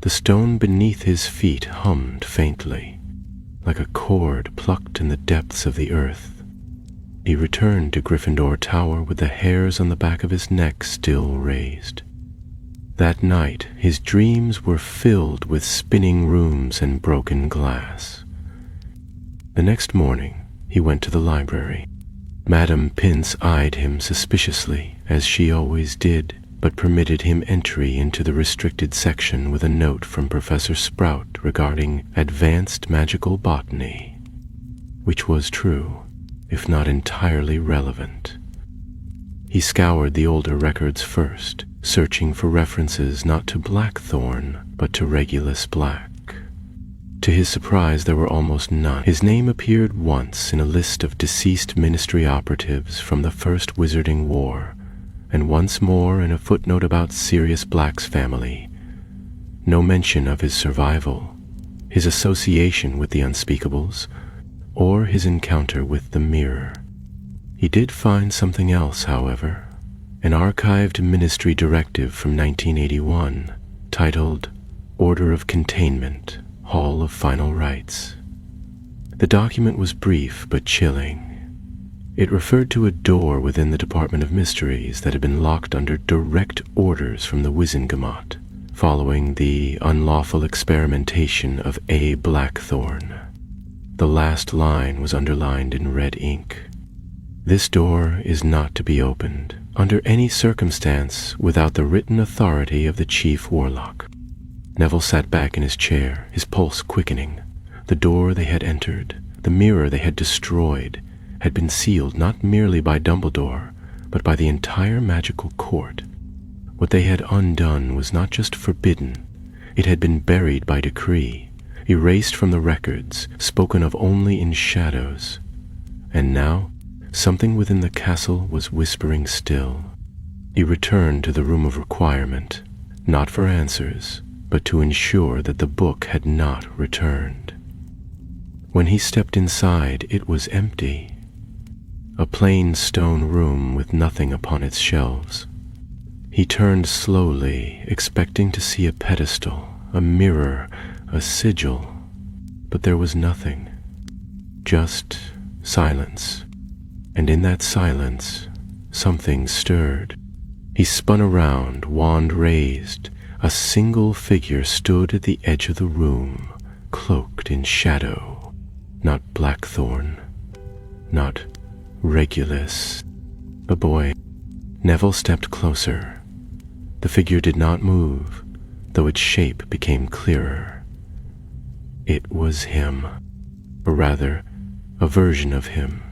the stone beneath his feet hummed faintly, like a chord plucked in the depths of the earth. He returned to Gryffindor Tower with the hairs on the back of his neck still raised. That night, his dreams were filled with spinning rooms and broken glass. The next morning, he went to the library. Madame Pince eyed him suspiciously, as she always did, but permitted him entry into the restricted section with a note from Professor Sprout regarding advanced magical botany, which was true, if not entirely relevant. He scoured the older records first, searching for references not to Blackthorn, but to Regulus Black. To his surprise, there were almost none. His name appeared once in a list of deceased ministry operatives from the First Wizarding War, and once more in a footnote about Sirius Black's family. No mention of his survival, his association with the Unspeakables, or his encounter with the Mirror. He did find something else, however, an archived ministry directive from 1981, titled Order of Containment, Hall of Final Rites. The document was brief but chilling. It referred to a door within the Department of Mysteries that had been locked under direct orders from the Wizengamot, following the unlawful experimentation of A. Blackthorn. The last line was underlined in red ink. This door is not to be opened, under any circumstance, without the written authority of the Chief Warlock. Neville sat back in his chair, his pulse quickening. The door they had entered, the mirror they had destroyed, had been sealed not merely by Dumbledore, but by the entire magical court. What they had undone was not just forbidden, it had been buried by decree, erased from the records, spoken of only in shadows. And now, something within the castle was whispering still. He returned to the room of requirement, not for answers, but to ensure that the book had not returned. When he stepped inside, it was empty. A plain stone room with nothing upon its shelves. He turned slowly, expecting to see a pedestal, a mirror, a sigil, but there was nothing. Just silence. And in that silence, something stirred. He spun around, wand raised, a single figure stood at the edge of the room, cloaked in shadow. Not Blackthorn, not Regulus, a boy. Neville stepped closer. The figure did not move, though its shape became clearer. It was him, or rather, a version of him.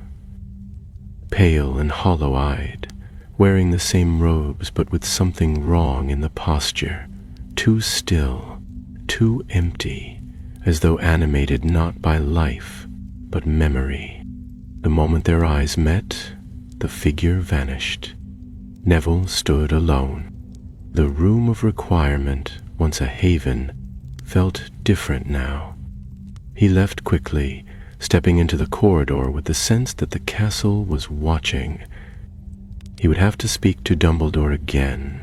Pale and hollow-eyed, wearing the same robes but with something wrong in the posture, too still, too empty, as though animated not by life, but memory. The moment their eyes met, the figure vanished. Neville stood alone. The room of requirement, once a haven, felt different now. He left quickly, stepping into the corridor with the sense that the castle was watching. He would have to speak to Dumbledore again.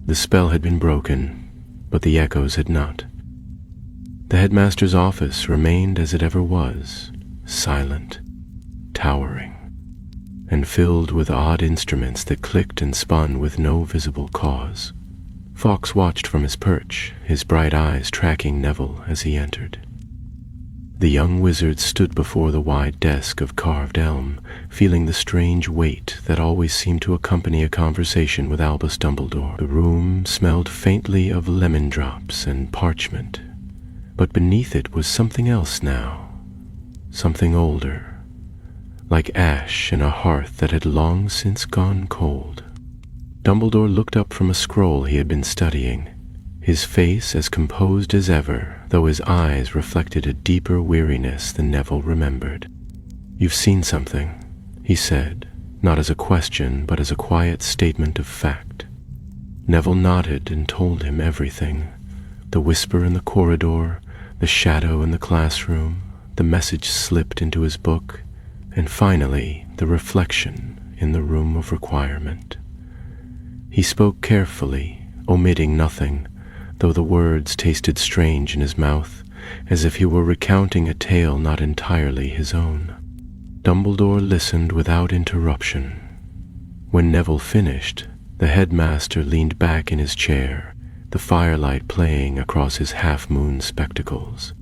The spell had been broken, but the echoes had not. The headmaster's office remained as it ever was, silent, towering, and filled with odd instruments that clicked and spun with no visible cause. Fawkes watched from his perch, his bright eyes tracking Neville as he entered. The young wizard stood before the wide desk of carved elm, feeling the strange weight that always seemed to accompany a conversation with Albus Dumbledore. The room smelled faintly of lemon drops and parchment, but beneath it was something else now, something older, like ash in a hearth that had long since gone cold. Dumbledore looked up from a scroll he had been studying, his face as composed as ever, though his eyes reflected a deeper weariness than Neville remembered. "You've seen something," he said, not as a question, but as a quiet statement of fact. Neville nodded and told him everything. The whisper in the corridor, the shadow in the classroom, the message slipped into his book, and finally the reflection in the room of requirement. He spoke carefully, omitting nothing, though the words tasted strange in his mouth, as if he were recounting a tale not entirely his own. Dumbledore listened without interruption. When Neville finished, the headmaster leaned back in his chair, the firelight playing across his half-moon spectacles.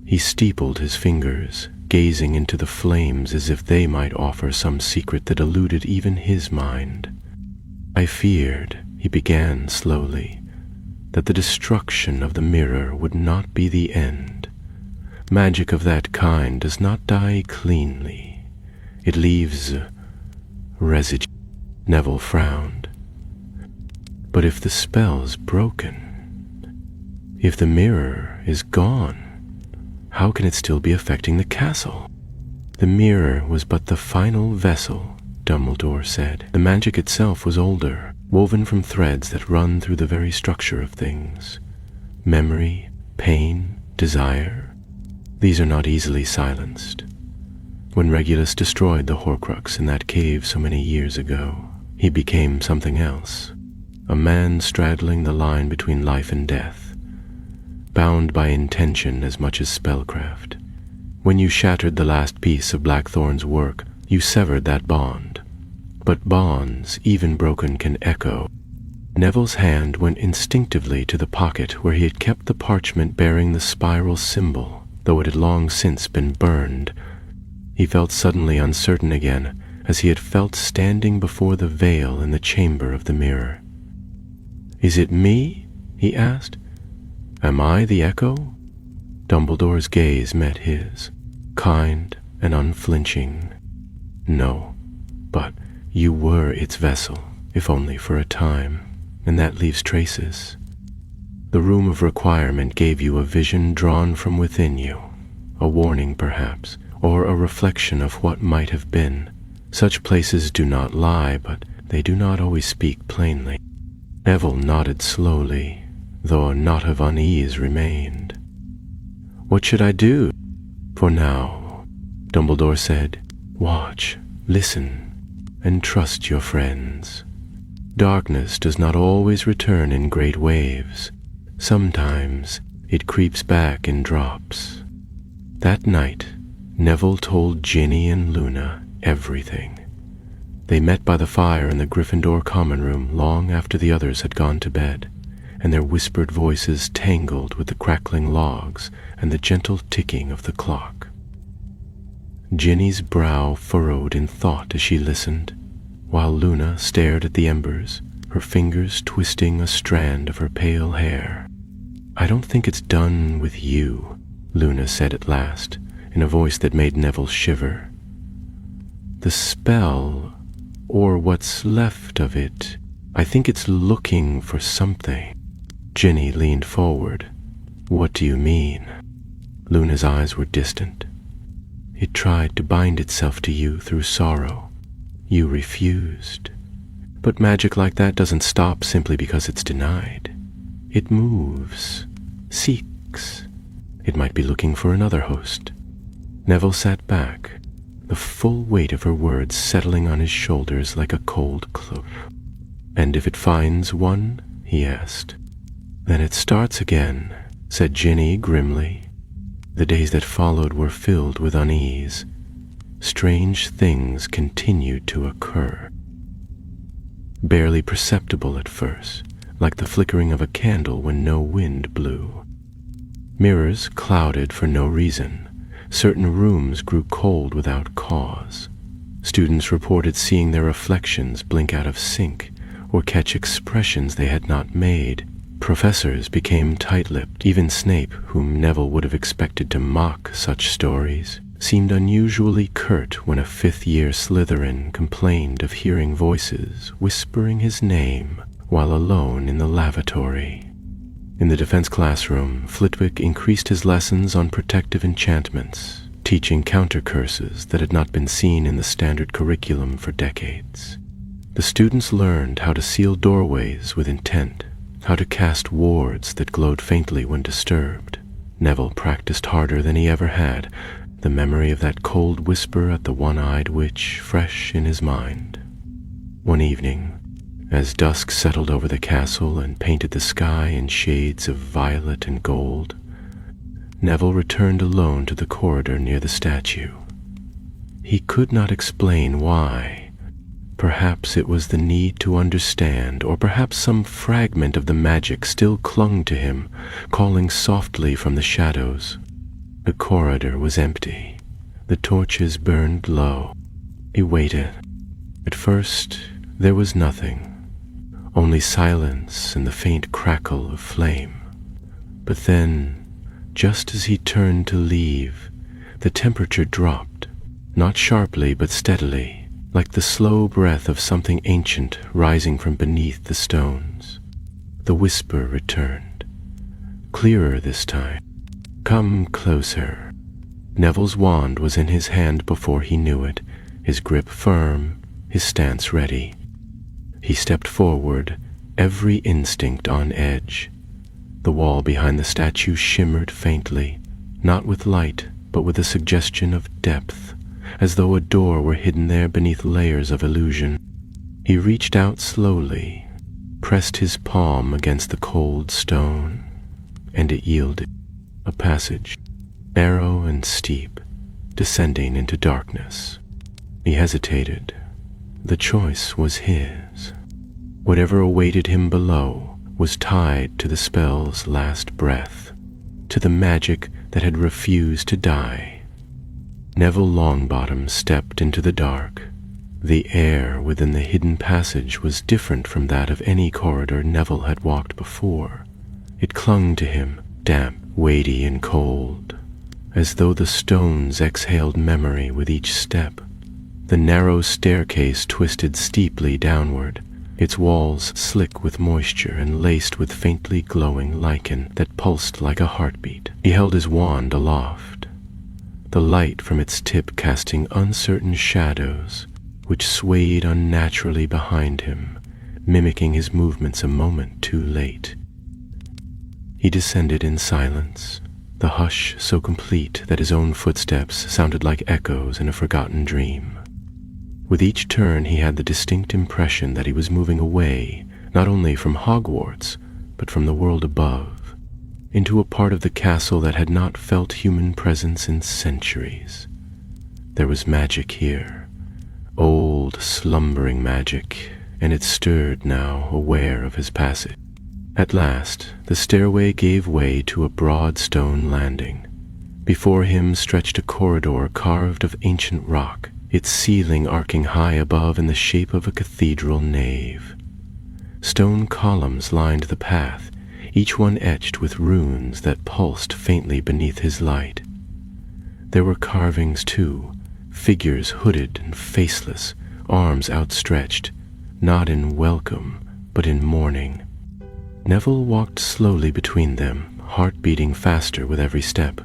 He steepled his fingers, gazing into the flames as if they might offer some secret that eluded even his mind. "I feared," he began slowly, "that the destruction of the mirror would not be the end. Magic of that kind does not die cleanly. It leaves residue." Neville frowned. "But if the spell's broken, if the mirror is gone, how can it still be affecting the castle?" "The mirror was but the final vessel," Dumbledore said. "The magic itself was older, woven from threads that run through the very structure of things. Memory, pain, desire, these are not easily silenced. When Regulus destroyed the Horcrux in that cave so many years ago, he became something else, a man straddling the line between life and death, bound by intention as much as spellcraft. When you shattered the last piece of Blackthorn's work, you severed that bond. But bonds, even broken, can echo." Neville's hand went instinctively to the pocket where he had kept the parchment bearing the spiral symbol, though it had long since been burned. He felt suddenly uncertain again, as he had felt standing before the veil in the chamber of the mirror. "Is it me?" he asked. "Am I the echo?" Dumbledore's gaze met his, kind and unflinching. "No, but you were its vessel, if only for a time, and that leaves traces. The room of requirement gave you a vision drawn from within you, a warning perhaps, or a reflection of what might have been. Such places do not lie, but they do not always speak plainly." Neville nodded slowly, though a knot of unease remained. "What should I do?" "For now," Dumbledore said, "watch, listen, and trust your friends. Darkness does not always return in great waves. Sometimes it creeps back in drops." That night, Neville told Ginny and Luna everything. They met by the fire in the Gryffindor common room long after the others had gone to bed, and their whispered voices tangled with the crackling logs and the gentle ticking of the clock. Ginny's brow furrowed in thought as she listened, while Luna stared at the embers, her fingers twisting a strand of her pale hair. "I don't think it's done with you," Luna said at last, in a voice that made Neville shiver. "The spell, or what's left of it, I think it's looking for something." Ginny leaned forward. "What do you mean?" Luna's eyes were distant. "It tried to bind itself to you through sorrow. You refused. But magic like that doesn't stop simply because it's denied. It moves, seeks. It might be looking for another host." Neville sat back, the full weight of her words settling on his shoulders like a cold cloak. "And if it finds one?" he asked. "Then it starts again," said Ginny grimly. The days that followed were filled with unease. Strange things continued to occur. Barely perceptible at first, like the flickering of a candle when no wind blew. Mirrors clouded for no reason. Certain rooms grew cold without cause. Students reported seeing their reflections blink out of sync or catch expressions they had not made. Professors became tight-lipped. Even Snape, whom Neville would have expected to mock such stories, seemed unusually curt when a fifth-year Slytherin complained of hearing voices whispering his name while alone in the lavatory. In the defense classroom, Flitwick increased his lessons on protective enchantments, teaching counter-curses that had not been seen in the standard curriculum for decades. The students learned how to seal doorways with intent, how to cast wards that glowed faintly when disturbed. Neville practiced harder than he ever had, the memory of that cold whisper at the one-eyed witch fresh in his mind. One evening, as dusk settled over the castle and painted the sky in shades of violet and gold, Neville returned alone to the corridor near the statue. He could not explain why. Perhaps it was the need to understand, or perhaps some fragment of the magic still clung to him, calling softly from the shadows. The corridor was empty. The torches burned low. He waited. At first, there was nothing, only silence and the faint crackle of flame. But then, just as he turned to leave, the temperature dropped, not sharply but steadily, like the slow breath of something ancient rising from beneath the stones. The whisper returned, clearer this time. "Come closer." Neville's wand was in his hand before he knew it, his grip firm, his stance ready. He stepped forward, every instinct on edge. The wall behind the statue shimmered faintly, not with light, but with a suggestion of depth, as though a door were hidden there beneath layers of illusion. He reached out slowly, pressed his palm against the cold stone, and it yielded. A passage, narrow and steep, descending into darkness. He hesitated. The choice was his. Whatever awaited him below was tied to the spell's last breath, to the magic that had refused to die. Neville Longbottom stepped into the dark. The air within the hidden passage was different from that of any corridor Neville had walked before. It clung to him, damp, weighty, and cold, as though the stones exhaled memory with each step. The narrow staircase twisted steeply downward, its walls slick with moisture and laced with faintly glowing lichen that pulsed like a heartbeat. He held his wand aloft, the light from its tip casting uncertain shadows which swayed unnaturally behind him, mimicking his movements a moment too late. He descended in silence, the hush so complete that his own footsteps sounded like echoes in a forgotten dream. With each turn he had the distinct impression that he was moving away, not only from Hogwarts, but from the world above, into a part of the castle that had not felt human presence in centuries. There was magic here, old, slumbering magic, and it stirred now, aware of his passage. At last, the stairway gave way to a broad stone landing. Before him stretched a corridor carved of ancient rock, its ceiling arcing high above in the shape of a cathedral nave. Stone columns lined the path, each one etched with runes that pulsed faintly beneath his light. There were carvings, too, figures hooded and faceless, arms outstretched, not in welcome, but in mourning. Neville walked slowly between them, heart beating faster with every step.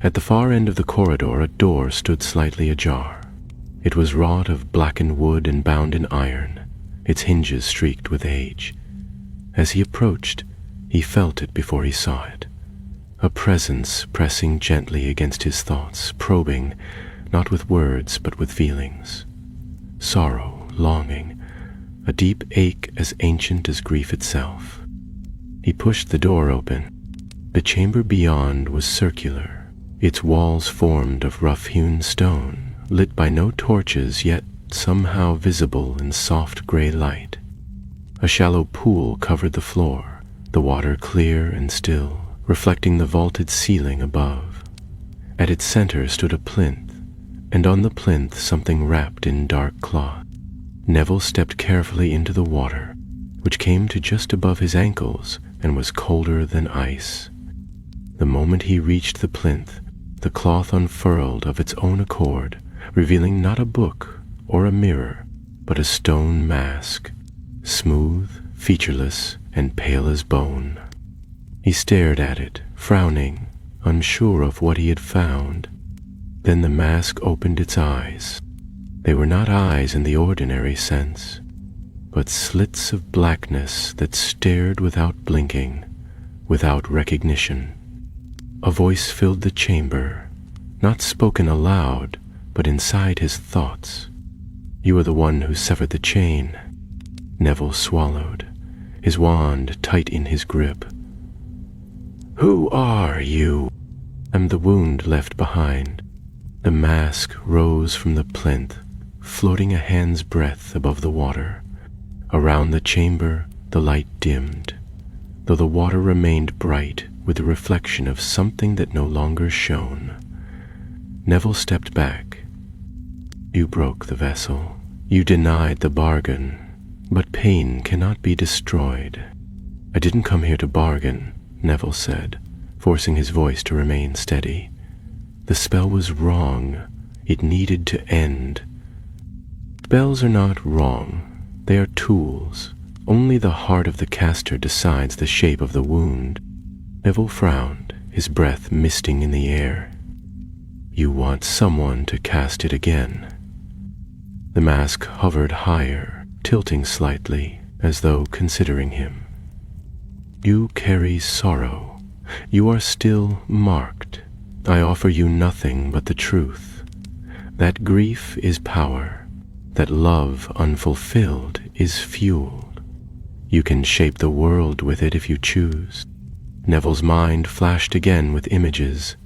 At the far end of the corridor, a door stood slightly ajar. It was wrought of blackened wood and bound in iron, its hinges streaked with age. As he approached, he felt it before he saw it. A presence pressing gently against his thoughts, probing, not with words but with feelings. Sorrow, longing, a deep ache as ancient as grief itself. He pushed the door open. The chamber beyond was circular, its walls formed of rough-hewn stone, lit by no torches, yet somehow visible in soft gray light. A shallow pool covered the floor, the water clear and still, reflecting the vaulted ceiling above. At its center stood a plinth, and on the plinth something wrapped in dark cloth. Neville stepped carefully into the water, which came to just above his ankles and was colder than ice. The moment he reached the plinth, the cloth unfurled of its own accord, revealing not a book or a mirror, but a stone mask, smooth, featureless, and pale as bone. He stared at it, frowning, unsure of what he had found. Then the mask opened its eyes. They were not eyes in the ordinary sense, but slits of blackness that stared without blinking, without recognition. A voice filled the chamber, not spoken aloud, but inside his thoughts. "You are the one who severed the chain." Neville swallowed, his wand tight in his grip. "Who are you?" "I'm the wound left behind." The mask rose from the plinth, floating a hand's breadth above the water. Around the chamber, the light dimmed, though the water remained bright with the reflection of something that no longer shone. Neville stepped back. "You broke the vessel. You denied the bargain, but pain cannot be destroyed." "I didn't come here to bargain," Neville said, forcing his voice to remain steady. "The spell was wrong. It needed to end." "Spells are not wrong. They are tools. Only the heart of the caster decides the shape of the wound." Neville frowned, his breath misting in the air. "You want someone to cast it again." The mask hovered higher, tilting slightly, as though considering him. "You carry sorrow. You are still marked. I offer you nothing but the truth. That grief is power. That love unfulfilled is fuel. You can shape the world with it if you choose." Neville's mind flashed again with images.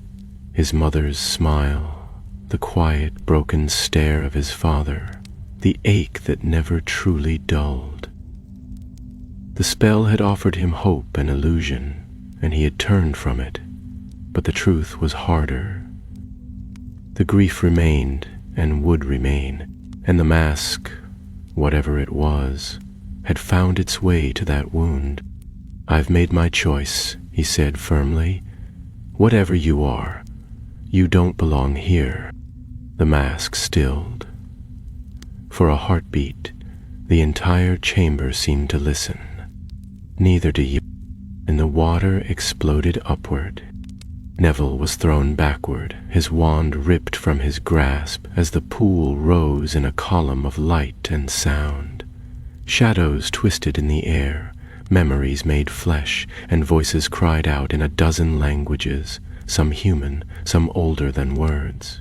His mother's smile, the quiet, broken stare of his father, the ache that never truly dulled. The spell had offered him hope and illusion, and he had turned from it, but the truth was harder. The grief remained and would remain, and the mask, whatever it was, had found its way to that wound. "I've made my choice," he said firmly. "Whatever you are, you don't belong here." The mask stilled. For a heartbeat, the entire chamber seemed to listen. "Neither do you." And the water exploded upward. Neville was thrown backward, his wand ripped from his grasp as the pool rose in a column of light and sound. Shadows twisted in the air, memories made flesh, and voices cried out in a dozen languages, some human, some older than words.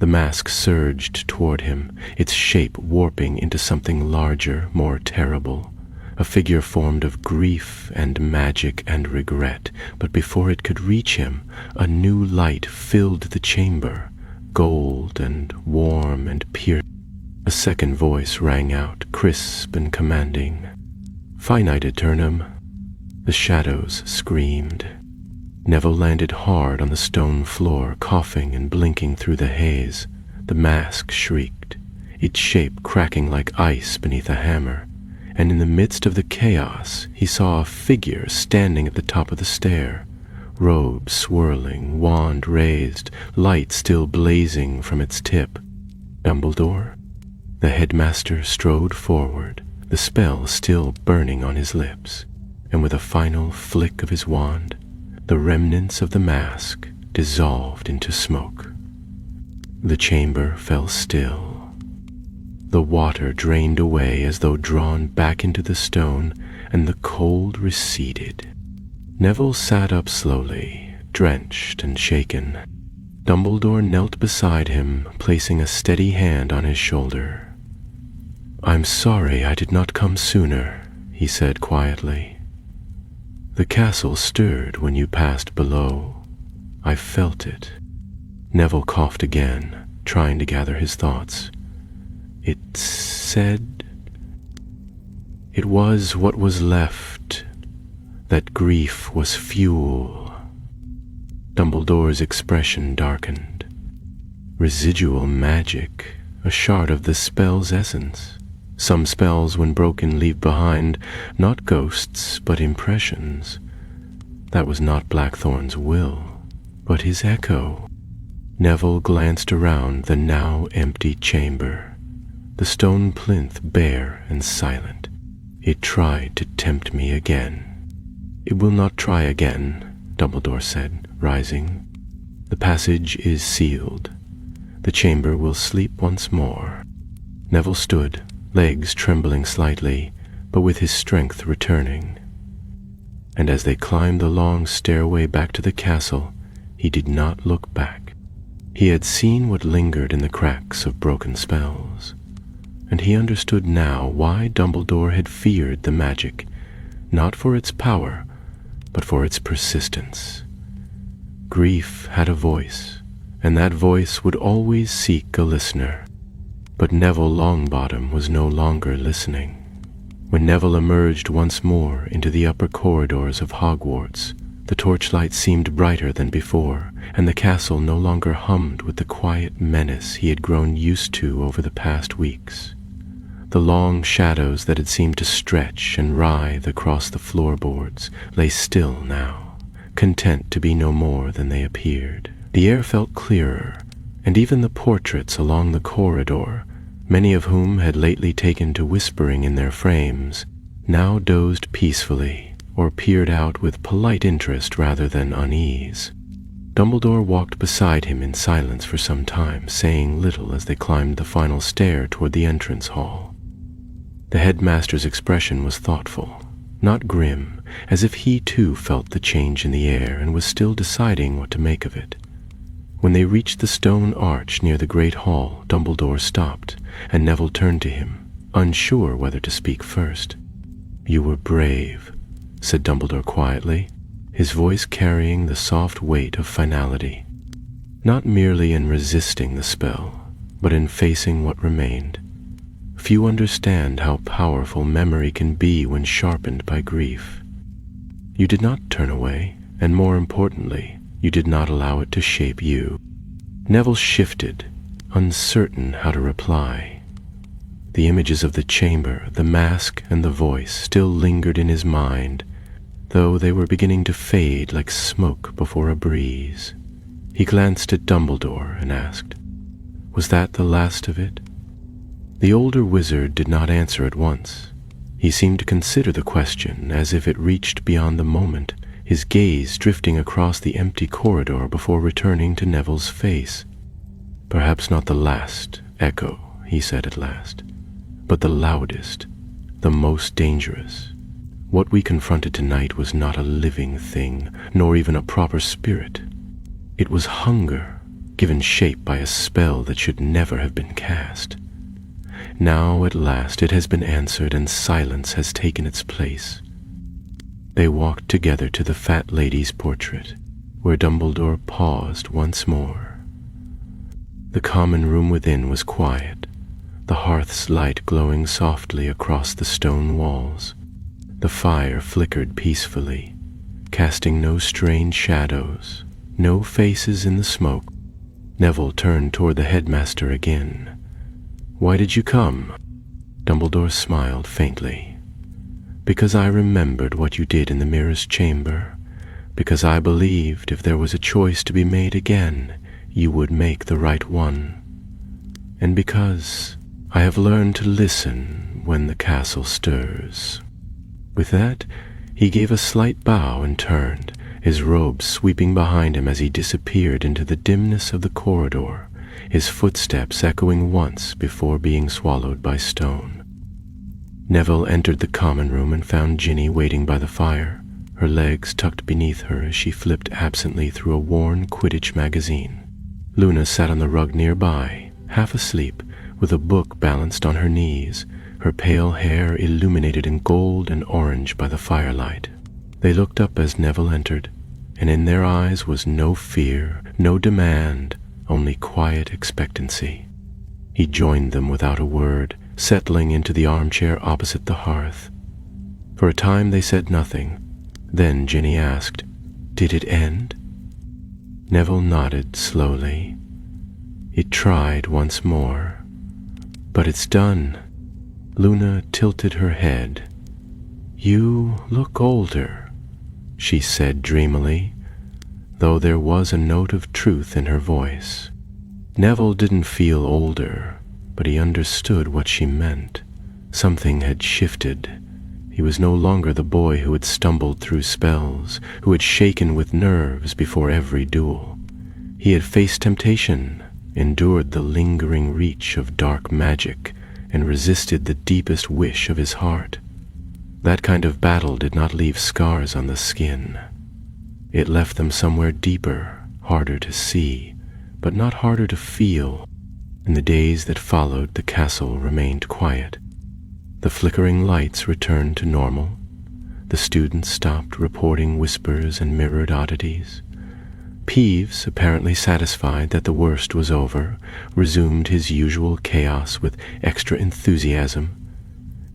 The mask surged toward him, its shape warping into something larger, more terrible. A figure formed of grief and magic and regret, but before it could reach him, a new light filled the chamber, gold and warm and piercing. A second voice rang out, crisp and commanding. "Finite Eternum." The shadows screamed. Neville landed hard on the stone floor, coughing and blinking through the haze. The mask shrieked, its shape cracking like ice beneath a hammer, and in the midst of the chaos he saw a figure standing at the top of the stair, robe swirling, wand raised, light still blazing from its tip. Dumbledore? The headmaster strode forward, the spell still burning on his lips, and with a final flick of his wand, the remnants of the mask dissolved into smoke. The chamber fell still. The water drained away as though drawn back into the stone, and the cold receded. Neville sat up slowly, drenched and shaken. Dumbledore knelt beside him, placing a steady hand on his shoulder. "I'm sorry I did not come sooner," he said quietly. "The castle stirred when you passed below. I felt it." Neville coughed again, trying to gather his thoughts. "It said it was what was left, that grief was fuel." Dumbledore's expression darkened. "Residual magic, a shard of the spell's essence. Some spells, when broken, leave behind not ghosts, but impressions. That was not Blackthorn's will, but his echo." Neville glanced around the now empty chamber, the stone plinth bare and silent. "It tried to tempt me again." "It will not try again," Dumbledore said, rising. "The passage is sealed. The chamber will sleep once more." Neville stood, legs trembling slightly, but with his strength returning. And as they climbed the long stairway back to the castle, he did not look back. He had seen what lingered in the cracks of broken spells, and he understood now why Dumbledore had feared the magic, not for its power, but for its persistence. Grief had a voice, and that voice would always seek a listener. But Neville Longbottom was no longer listening. When Neville emerged once more into the upper corridors of Hogwarts, the torchlight seemed brighter than before, and the castle no longer hummed with the quiet menace he had grown used to over the past weeks. The long shadows that had seemed to stretch and writhe across the floorboards lay still now, content to be no more than they appeared. The air felt clearer, and even the portraits along the corridor, many of whom had lately taken to whispering in their frames, now dozed peacefully or peered out with polite interest rather than unease. Dumbledore walked beside him in silence for some time, saying little as they climbed the final stair toward the entrance hall. The headmaster's expression was thoughtful, not grim, as if he too felt the change in the air and was still deciding what to make of it. When they reached the stone arch near the great hall, Dumbledore stopped, and Neville turned to him, unsure whether to speak first. "You were brave," said Dumbledore quietly, his voice carrying the soft weight of finality. "Not merely in resisting the spell, but in facing what remained. Few understand how powerful memory can be when sharpened by grief. You did not turn away, and more importantly, you did not allow it to shape you." Neville shifted, uncertain how to reply. The images of the chamber, the mask, and the voice still lingered in his mind, though they were beginning to fade like smoke before a breeze. He glanced at Dumbledore and asked, "Was that the last of it?" The older wizard did not answer at once. He seemed to consider the question as if it reached beyond the moment, his gaze drifting across the empty corridor before returning to Neville's face. "Perhaps not the last echo," he said at last, "but the loudest, the most dangerous. What we confronted tonight was not a living thing, nor even a proper spirit. It was hunger, given shape by a spell that should never have been cast. Now at last it has been answered, and silence has taken its place." They walked together to the fat lady's portrait, where Dumbledore paused once more. The common room within was quiet, the hearth's light glowing softly across the stone walls. The fire flickered peacefully, casting no strange shadows, no faces in the smoke. Neville turned toward the headmaster again. "Why did you come?" Dumbledore smiled faintly. "Because I remembered what you did in the mirror's chamber. Because I believed if there was a choice to be made again, you would make the right one. And because I have learned to listen when the castle stirs." With that, he gave a slight bow and turned, his robes sweeping behind him as he disappeared into the dimness of the corridor, his footsteps echoing once before being swallowed by stone. Neville entered the common room and found Ginny waiting by the fire, her legs tucked beneath her as she flipped absently through a worn Quidditch magazine. Luna sat on the rug nearby, half asleep, with a book balanced on her knees, her pale hair illuminated in gold and orange by the firelight. They looked up as Neville entered, and in their eyes was no fear, no demand, only quiet expectancy. He joined them without a word, settling into the armchair opposite the hearth. For a time they said nothing. Then Ginny asked, "Did it end?" Neville nodded slowly. "It tried once more, but it's done." Luna tilted her head. "You look older," she said dreamily, though there was a note of truth in her voice. Neville didn't feel older, but he understood what she meant. Something had shifted. He was no longer the boy who had stumbled through spells, who had shaken with nerves before every duel. He had faced temptation, endured the lingering reach of dark magic, and resisted the deepest wish of his heart. That kind of battle did not leave scars on the skin. It left them somewhere deeper, harder to see, but not harder to feel. In the days that followed, the castle remained quiet. The flickering lights returned to normal. The students stopped reporting whispers and mirrored oddities. Peeves, apparently satisfied that the worst was over, resumed his usual chaos with extra enthusiasm,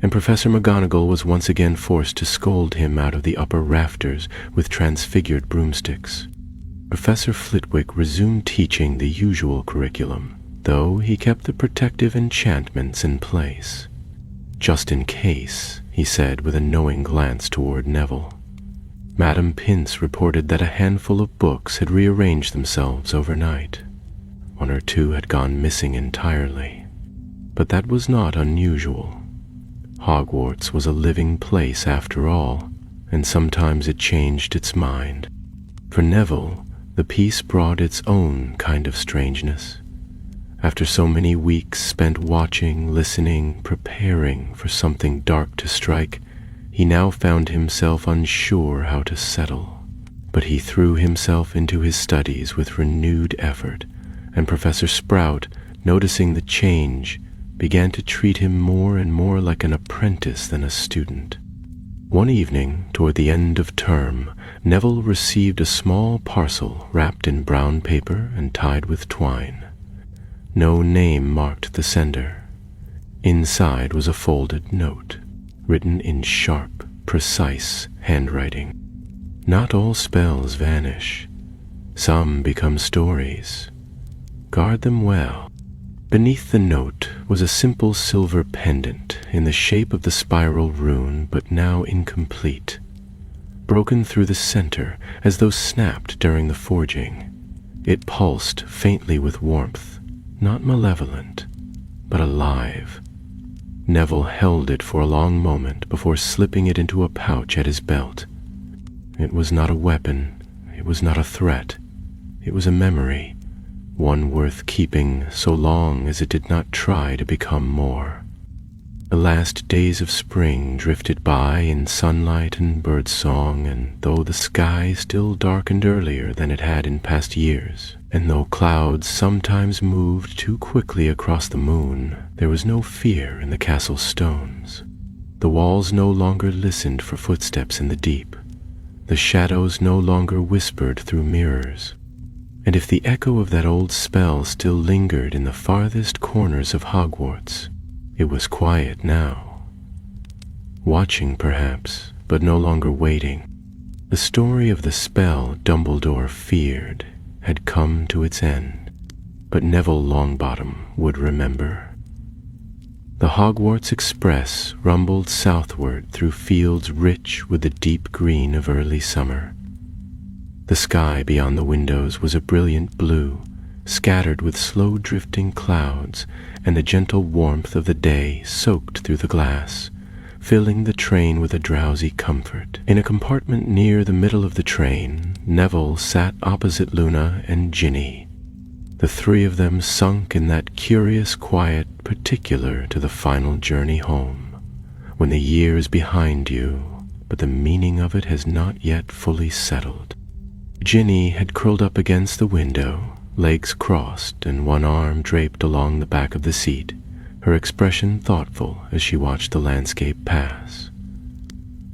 and Professor McGonagall was once again forced to scold him out of the upper rafters with transfigured broomsticks. Professor Flitwick resumed teaching the usual curriculum, though he kept the protective enchantments in place. "Just in case," he said with a knowing glance toward Neville. Madame Pince reported that a handful of books had rearranged themselves overnight. One or two had gone missing entirely. But that was not unusual. Hogwarts was a living place after all, and sometimes it changed its mind. For Neville, the piece brought its own kind of strangeness. After so many weeks spent watching, listening, preparing for something dark to strike, he now found himself unsure how to settle. But he threw himself into his studies with renewed effort, and Professor Sprout, noticing the change, began to treat him more and more like an apprentice than a student. One evening, toward the end of term, Neville received a small parcel wrapped in brown paper and tied with twine. No name marked the sender. Inside was a folded note, written in sharp, precise handwriting. "Not all spells vanish. Some become stories. Guard them well." Beneath the note was a simple silver pendant in the shape of the spiral rune, but now incomplete. Broken through the center as though snapped during the forging, it pulsed faintly with warmth, not malevolent, but alive. Neville held it for a long moment before slipping it into a pouch at his belt. It was not a weapon, it was not a threat, it was a memory, one worth keeping so long as it did not try to become more. The last days of spring drifted by in sunlight and birdsong, and though the sky still darkened earlier than it had in past years, and though clouds sometimes moved too quickly across the moon, there was no fear in the castle stones. The walls no longer listened for footsteps in the deep. The shadows no longer whispered through mirrors. And if the echo of that old spell still lingered in the farthest corners of Hogwarts, it was quiet now. Watching, perhaps, but no longer waiting. The story of the spell Dumbledore feared had come to its end, but Neville Longbottom would remember. The Hogwarts Express rumbled southward through fields rich with the deep green of early summer. The sky beyond the windows was a brilliant blue, scattered with slow-drifting clouds, and the gentle warmth of the day soaked through the glass, filling the train with a drowsy comfort. In a compartment near the middle of the train, Neville sat opposite Luna and Ginny. The three of them sunk in that curious quiet particular to the final journey home, when the year is behind you, but the meaning of it has not yet fully settled. Ginny had curled up against the window, legs crossed and one arm draped along the back of the seat, her expression thoughtful as she watched the landscape pass.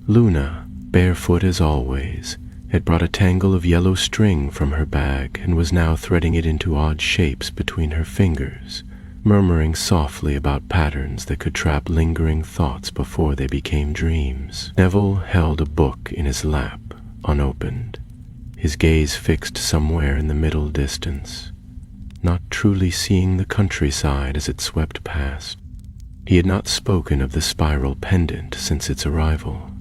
Luna, barefoot as always, had brought a tangle of yellow string from her bag and was now threading it into odd shapes between her fingers, murmuring softly about patterns that could trap lingering thoughts before they became dreams. Neville held a book in his lap, unopened, his gaze fixed somewhere in the middle distance, not truly seeing the countryside as it swept past. He had not spoken of the spiral pendant since its arrival.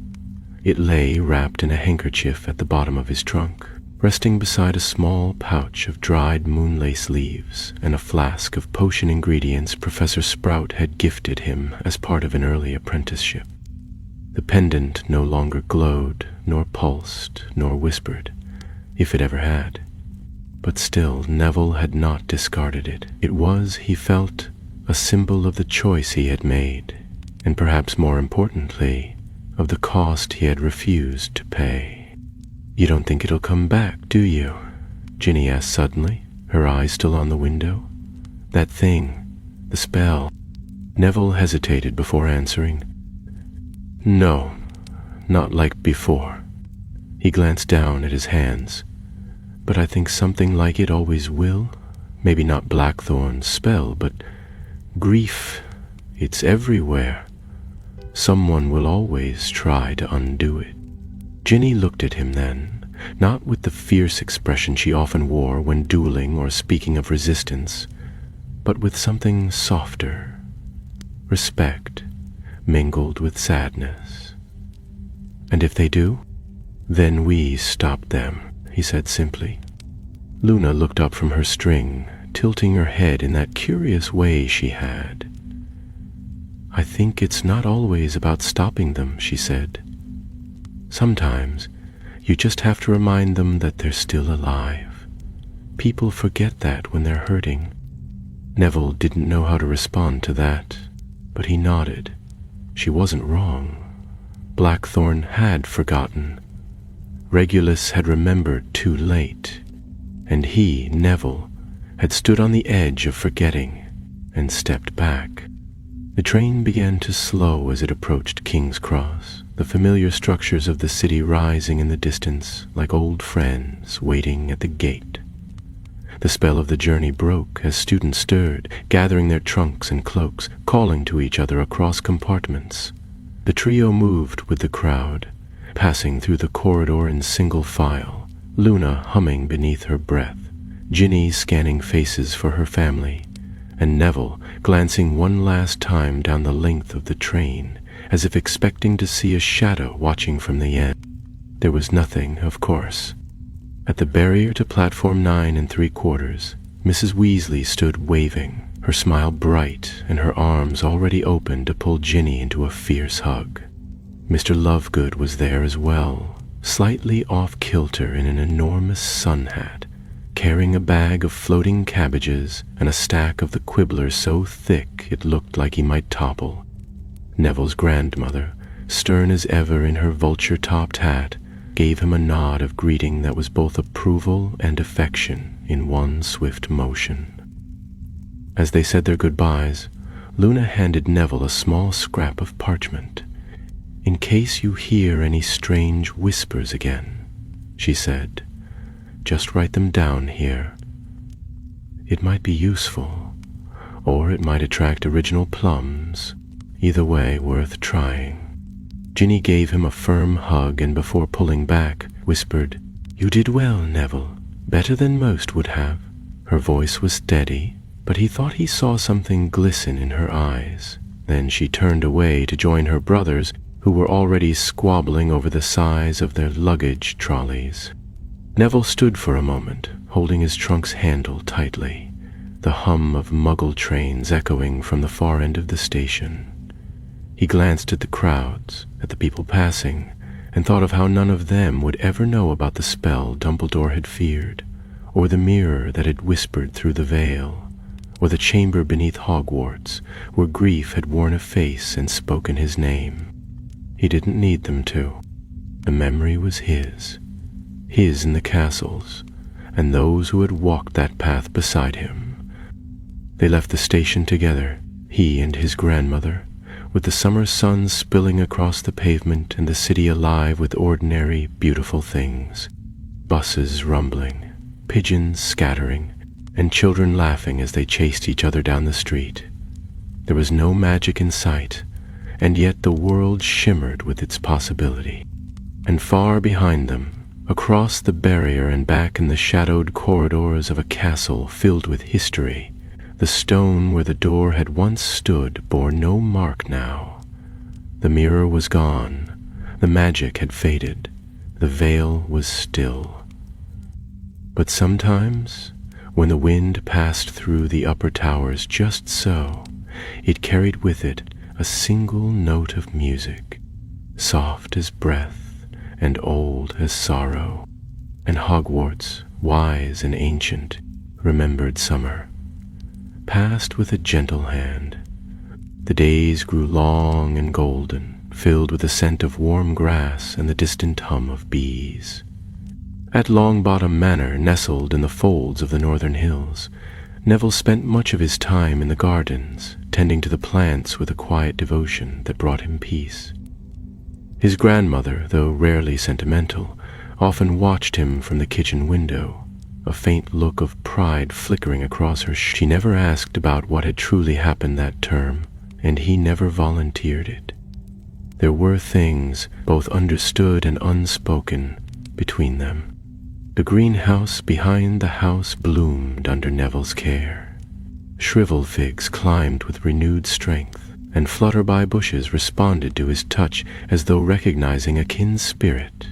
It lay wrapped in a handkerchief at the bottom of his trunk, resting beside a small pouch of dried moonlace leaves and a flask of potion ingredients Professor Sprout had gifted him as part of an early apprenticeship. The pendant no longer glowed, nor pulsed, nor whispered, if it ever had. But still, Neville had not discarded it. It was, he felt, a symbol of the choice he had made, and perhaps more importantly, of the cost he had refused to pay. "You don't think it'll come back, do you?" Ginny asked suddenly, her eyes still on the window. "That thing, the spell." Neville hesitated before answering. "No, not like before." He glanced down at his hands. "But I think something like it always will. Maybe not Blackthorn's spell, but grief, it's everywhere. Someone will always try to undo it." Ginny looked at him then, not with the fierce expression she often wore when dueling or speaking of resistance, but with something softer, respect mingled with sadness. "And if they do, then we stop them," he said simply. Luna looked up from her string, tilting her head in that curious way she had. "I think it's not always about stopping them," she said. "Sometimes you just have to remind them that they're still alive. People forget that when they're hurting." Neville didn't know how to respond to that, but he nodded. She wasn't wrong. Blackthorn had forgotten. Regulus had remembered too late, and he, Neville, had stood on the edge of forgetting and stepped back. The train began to slow as it approached King's Cross, the familiar structures of the city rising in the distance like old friends waiting at the gate. The spell of the journey broke as students stirred, gathering their trunks and cloaks, calling to each other across compartments. The trio moved with the crowd, passing through the corridor in single file, Luna humming beneath her breath, Ginny scanning faces for her family, and Neville glancing one last time down the length of the train, as if expecting to see a shadow watching from the end. There was nothing, of course. At the barrier to platform 9 3/4, Mrs. Weasley stood waving, her smile bright and her arms already open to pull Ginny into a fierce hug. Mr. Lovegood was there as well, slightly off-kilter in an enormous sun hat, carrying a bag of floating cabbages and a stack of the Quibblers so thick it looked like he might topple. Neville's grandmother, stern as ever in her vulture-topped hat, gave him a nod of greeting that was both approval and affection in one swift motion. As they said their goodbyes, Luna handed Neville a small scrap of parchment. "In case you hear any strange whispers again," she said, "just write them down here. It might be useful, or it might attract original plums. Either way, worth trying." Ginny gave him a firm hug and before pulling back, whispered, "You did well, Neville. Better than most would have." Her voice was steady, but he thought he saw something glisten in her eyes. Then she turned away to join her brothers, who were already squabbling over the size of their luggage trolleys. Neville stood for a moment, holding his trunk's handle tightly, the hum of Muggle trains echoing from the far end of the station. He glanced at the crowds, at the people passing, and thought of how none of them would ever know about the spell Dumbledore had feared, or the mirror that had whispered through the veil, or the chamber beneath Hogwarts, where grief had worn a face and spoken his name. He didn't need them to. The memory was his in the castles, and those who had walked that path beside him. They left the station together, he and his grandmother, with the summer sun spilling across the pavement and the city alive with ordinary, beautiful things. Buses rumbling, pigeons scattering, and children laughing as they chased each other down the street. There was no magic in sight, and yet the world shimmered with its possibility. And far behind them, across the barrier and back in the shadowed corridors of a castle filled with history, the stone where the door had once stood bore no mark now. The mirror was gone, the magic had faded, the veil was still. But sometimes, when the wind passed through the upper towers just so, it carried with it a single note of music, soft as breath and old as sorrow, and Hogwarts, wise and ancient, remembered summer, passed with a gentle hand. The days grew long and golden, filled with the scent of warm grass and the distant hum of bees. At Longbottom Manor, nestled in the folds of the northern hills, Neville spent much of his time in the gardens, tending to the plants with a quiet devotion that brought him peace. His grandmother, though rarely sentimental, often watched him from the kitchen window, a faint look of pride flickering across her. She never asked about what had truly happened that term, and he never volunteered it. There were things, both understood and unspoken, between them. The greenhouse behind the house bloomed under Neville's care. Shrivel figs climbed with renewed strength, and flutterby bushes responded to his touch as though recognizing a kin spirit.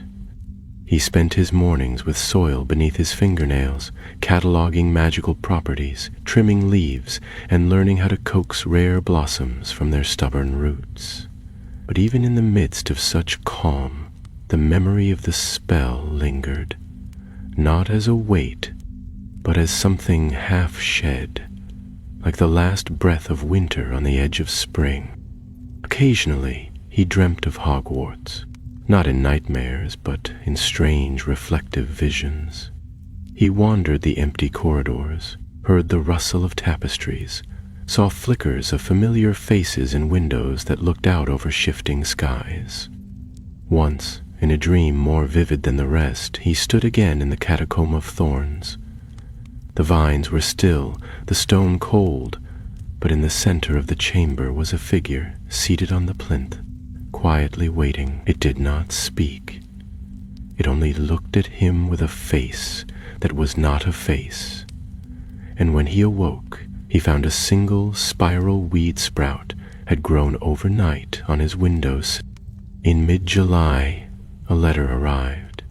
He spent his mornings with soil beneath his fingernails, cataloging magical properties, trimming leaves, and learning how to coax rare blossoms from their stubborn roots. But even in the midst of such calm, the memory of the spell lingered, not as a weight, but as something half shed, like the last breath of winter on the edge of spring. Occasionally, he dreamt of Hogwarts, not in nightmares, but in strange, reflective visions. He wandered the empty corridors, heard the rustle of tapestries, saw flickers of familiar faces in windows that looked out over shifting skies. Once, in a dream more vivid than the rest, he stood again in the Catacomb of Thorns. The vines were still, the stone cold, but in the center of the chamber was a figure seated on the plinth, quietly waiting. It did not speak. It only looked at him with a face that was not a face. And when he awoke, he found a single spiral weed sprout had grown overnight on his windows. In mid-July, a letter arrived,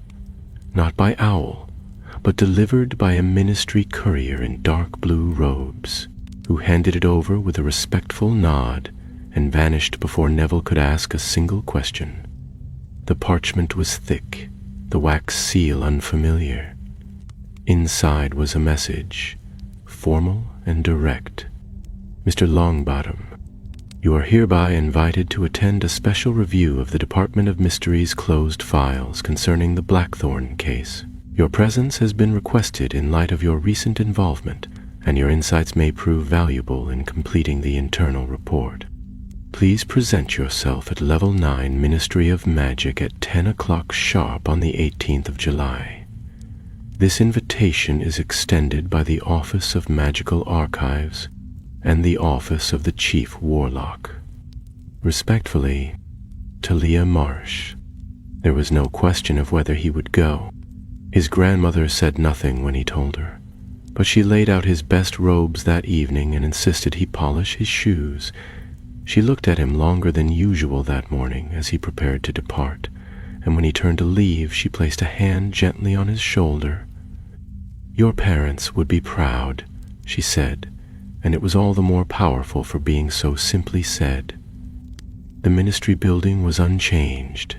not by owl, but delivered by a ministry courier in dark blue robes, who handed it over with a respectful nod and vanished before Neville could ask a single question. The parchment was thick, the wax seal unfamiliar. Inside was a message, formal and direct. Mr. Longbottom, you are hereby invited to attend a special review of the Department of Mystery's closed files concerning the Blackthorn case. Your presence has been requested in light of your recent involvement, and your insights may prove valuable in completing the internal report. Please present yourself at Level 9 Ministry of Magic at 10 o'clock sharp on the 18th of July. This invitation is extended by the Office of Magical Archives and the Office of the Chief Warlock. Respectfully, Talia Marsh. There was no question of whether he would go. His grandmother said nothing when he told her, but she laid out his best robes that evening and insisted he polish his shoes. She looked at him longer than usual that morning as he prepared to depart, and when he turned to leave, she placed a hand gently on his shoulder. "Your parents would be proud," she said, and it was all the more powerful for being so simply said. The ministry building was unchanged.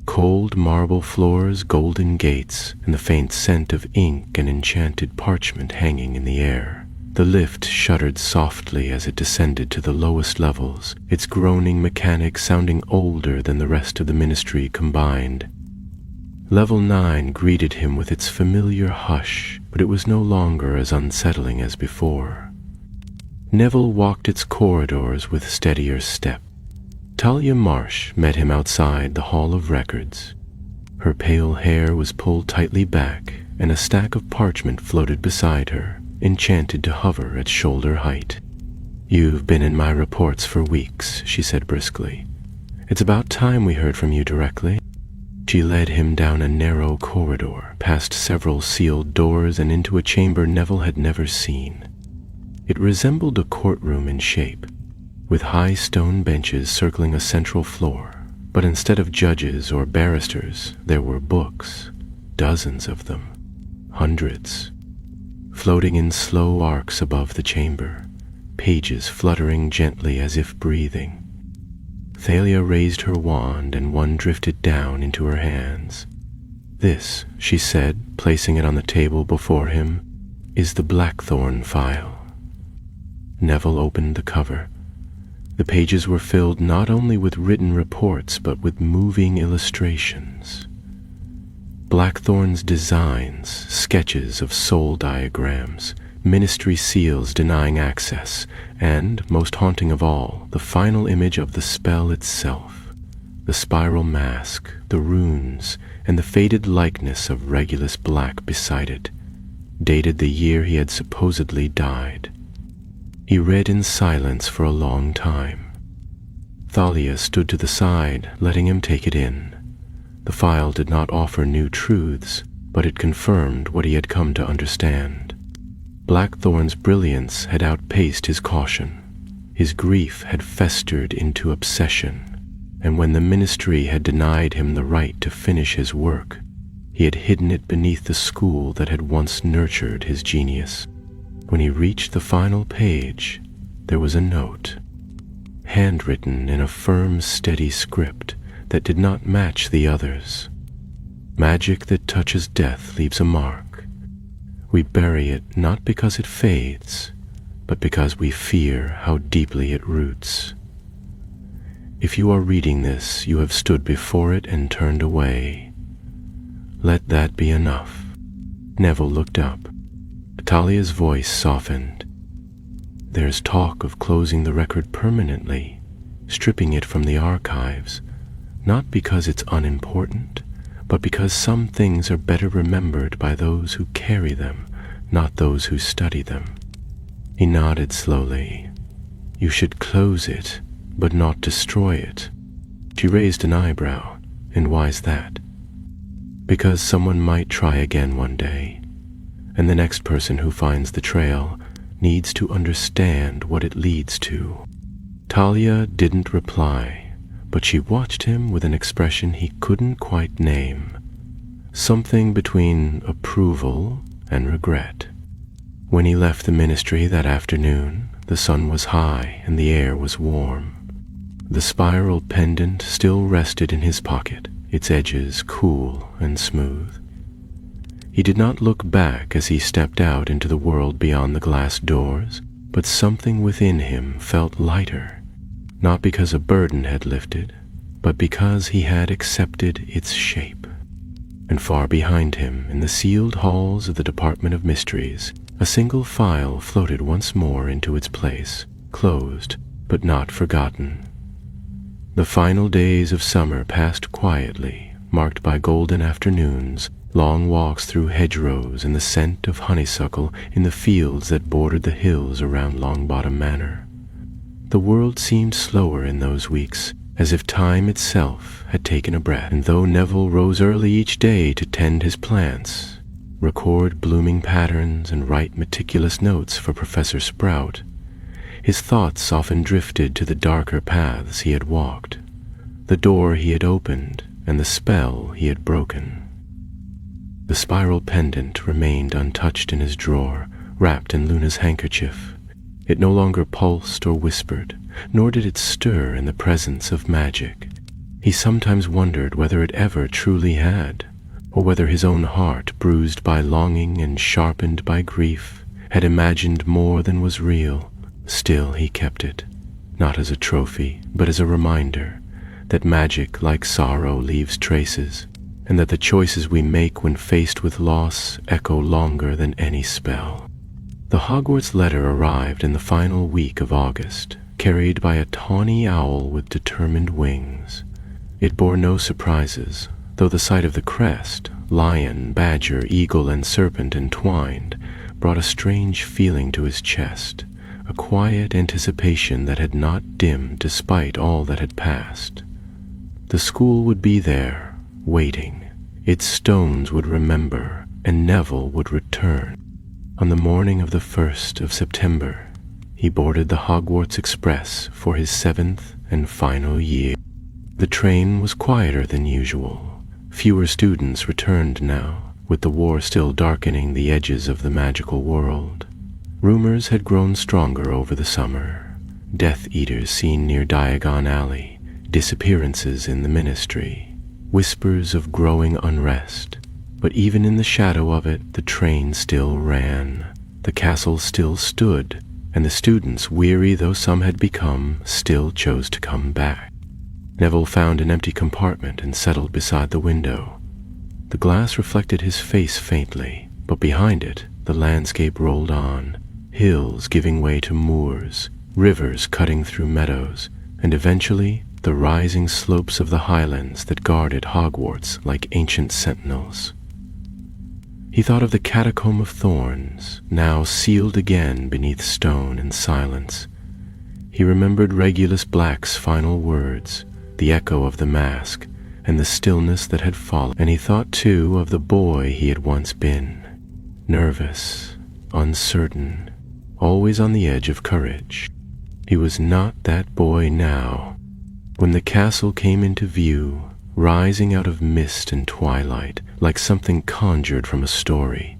Cold marble floors, golden gates, and the faint scent of ink and enchanted parchment hanging in the air. The lift shuddered softly as it descended to the lowest levels, its groaning mechanic sounding older than the rest of the ministry combined. Level 9 greeted him with its familiar hush, but it was no longer as unsettling as before. Neville walked its corridors with steadier step. Talia Marsh met him outside the Hall of Records. Her pale hair was pulled tightly back, and a stack of parchment floated beside her, enchanted to hover at shoulder height. "You've been in my reports for weeks," she said briskly. "It's about time we heard from you directly." She led him down a narrow corridor, past several sealed doors, and into a chamber Neville had never seen. It resembled a courtroom in shape, with high stone benches circling a central floor, but instead of judges or barristers, there were books, dozens of them, hundreds, floating in slow arcs above the chamber, pages fluttering gently as if breathing. Thalia raised her wand and one drifted down into her hands. "This," she said, placing it on the table before him, "is the Blackthorn file." Neville opened the cover. The pages were filled not only with written reports, but with moving illustrations. Blackthorn's designs, sketches of soul diagrams, ministry seals denying access, and, most haunting of all, the final image of the spell itself, the spiral mask, the runes, and the faded likeness of Regulus Black beside it, dated the year he had supposedly died. He read in silence for a long time. Thalia stood to the side, letting him take it in. The file did not offer new truths, but it confirmed what he had come to understand. Blackthorn's brilliance had outpaced his caution. His grief had festered into obsession, and when the ministry had denied him the right to finish his work, he had hidden it beneath the school that had once nurtured his genius. When he reached the final page, there was a note, handwritten in a firm, steady script that did not match the others. "Magic that touches death leaves a mark. We bury it not because it fades, but because we fear how deeply it roots. If you are reading this, you have stood before it and turned away. Let that be enough." Neville looked up. Talia's voice softened. "There's talk of closing the record permanently, stripping it from the archives, not because it's unimportant, but because some things are better remembered by those who carry them, not those who study them." He nodded slowly. "You should close it, but not destroy it." She raised an eyebrow. "And why's that?" "Because someone might try again one day, and the next person who finds the trail needs to understand what it leads to." Talia didn't reply, but she watched him with an expression he couldn't quite name, something between approval and regret. When he left the ministry that afternoon, the sun was high and the air was warm. The spiral pendant still rested in his pocket, its edges cool and smooth. He did not look back as he stepped out into the world beyond the glass doors, but something within him felt lighter, not because a burden had lifted, but because he had accepted its shape. And far behind him, in the sealed halls of the Department of Mysteries, a single file floated once more into its place, closed but not forgotten. The final days of summer passed quietly, marked by golden afternoons, long walks through hedgerows, and the scent of honeysuckle in the fields that bordered the hills around Longbottom Manor. The world seemed slower in those weeks, as if time itself had taken a breath. And though Neville rose early each day to tend his plants, record blooming patterns, and write meticulous notes for Professor Sprout, his thoughts often drifted to the darker paths he had walked, the door he had opened, and the spell he had broken. The spiral pendant remained untouched in his drawer, wrapped in Luna's handkerchief. It no longer pulsed or whispered, nor did it stir in the presence of magic. He sometimes wondered whether it ever truly had, or whether his own heart, bruised by longing and sharpened by grief, had imagined more than was real. Still he kept it, not as a trophy, but as a reminder that magic, like sorrow, leaves traces, and that the choices we make when faced with loss echo longer than any spell. The Hogwarts letter arrived in the final week of August, carried by a tawny owl with determined wings. It bore no surprises, though the sight of the crest, lion, badger, eagle, and serpent entwined, brought a strange feeling to his chest, a quiet anticipation that had not dimmed despite all that had passed. The school would be there, waiting. Its stones would remember, and Neville would return. On the morning of the 1st of September, he boarded the Hogwarts Express for his 7th and final year. The train was quieter than usual. Fewer students returned now, with the war still darkening the edges of the magical world. Rumors had grown stronger over the summer. Death Eaters seen near Diagon Alley, disappearances in the Ministry, whispers of growing unrest. But even in the shadow of it, the train still ran. The castle still stood, and the students, weary though some had become, still chose to come back. Neville found an empty compartment and settled beside the window. The glass reflected his face faintly, but behind it, the landscape rolled on, hills giving way to moors, rivers cutting through meadows, and eventually the rising slopes of the highlands that guarded Hogwarts like ancient sentinels. He thought of the Catacomb of Thorns, now sealed again beneath stone and silence. He remembered Regulus Black's final words, the echo of the mask, and the stillness that had followed. And he thought, too, of the boy he had once been, nervous, uncertain, always on the edge of courage. He was not that boy now. When the castle came into view, rising out of mist and twilight, like something conjured from a story,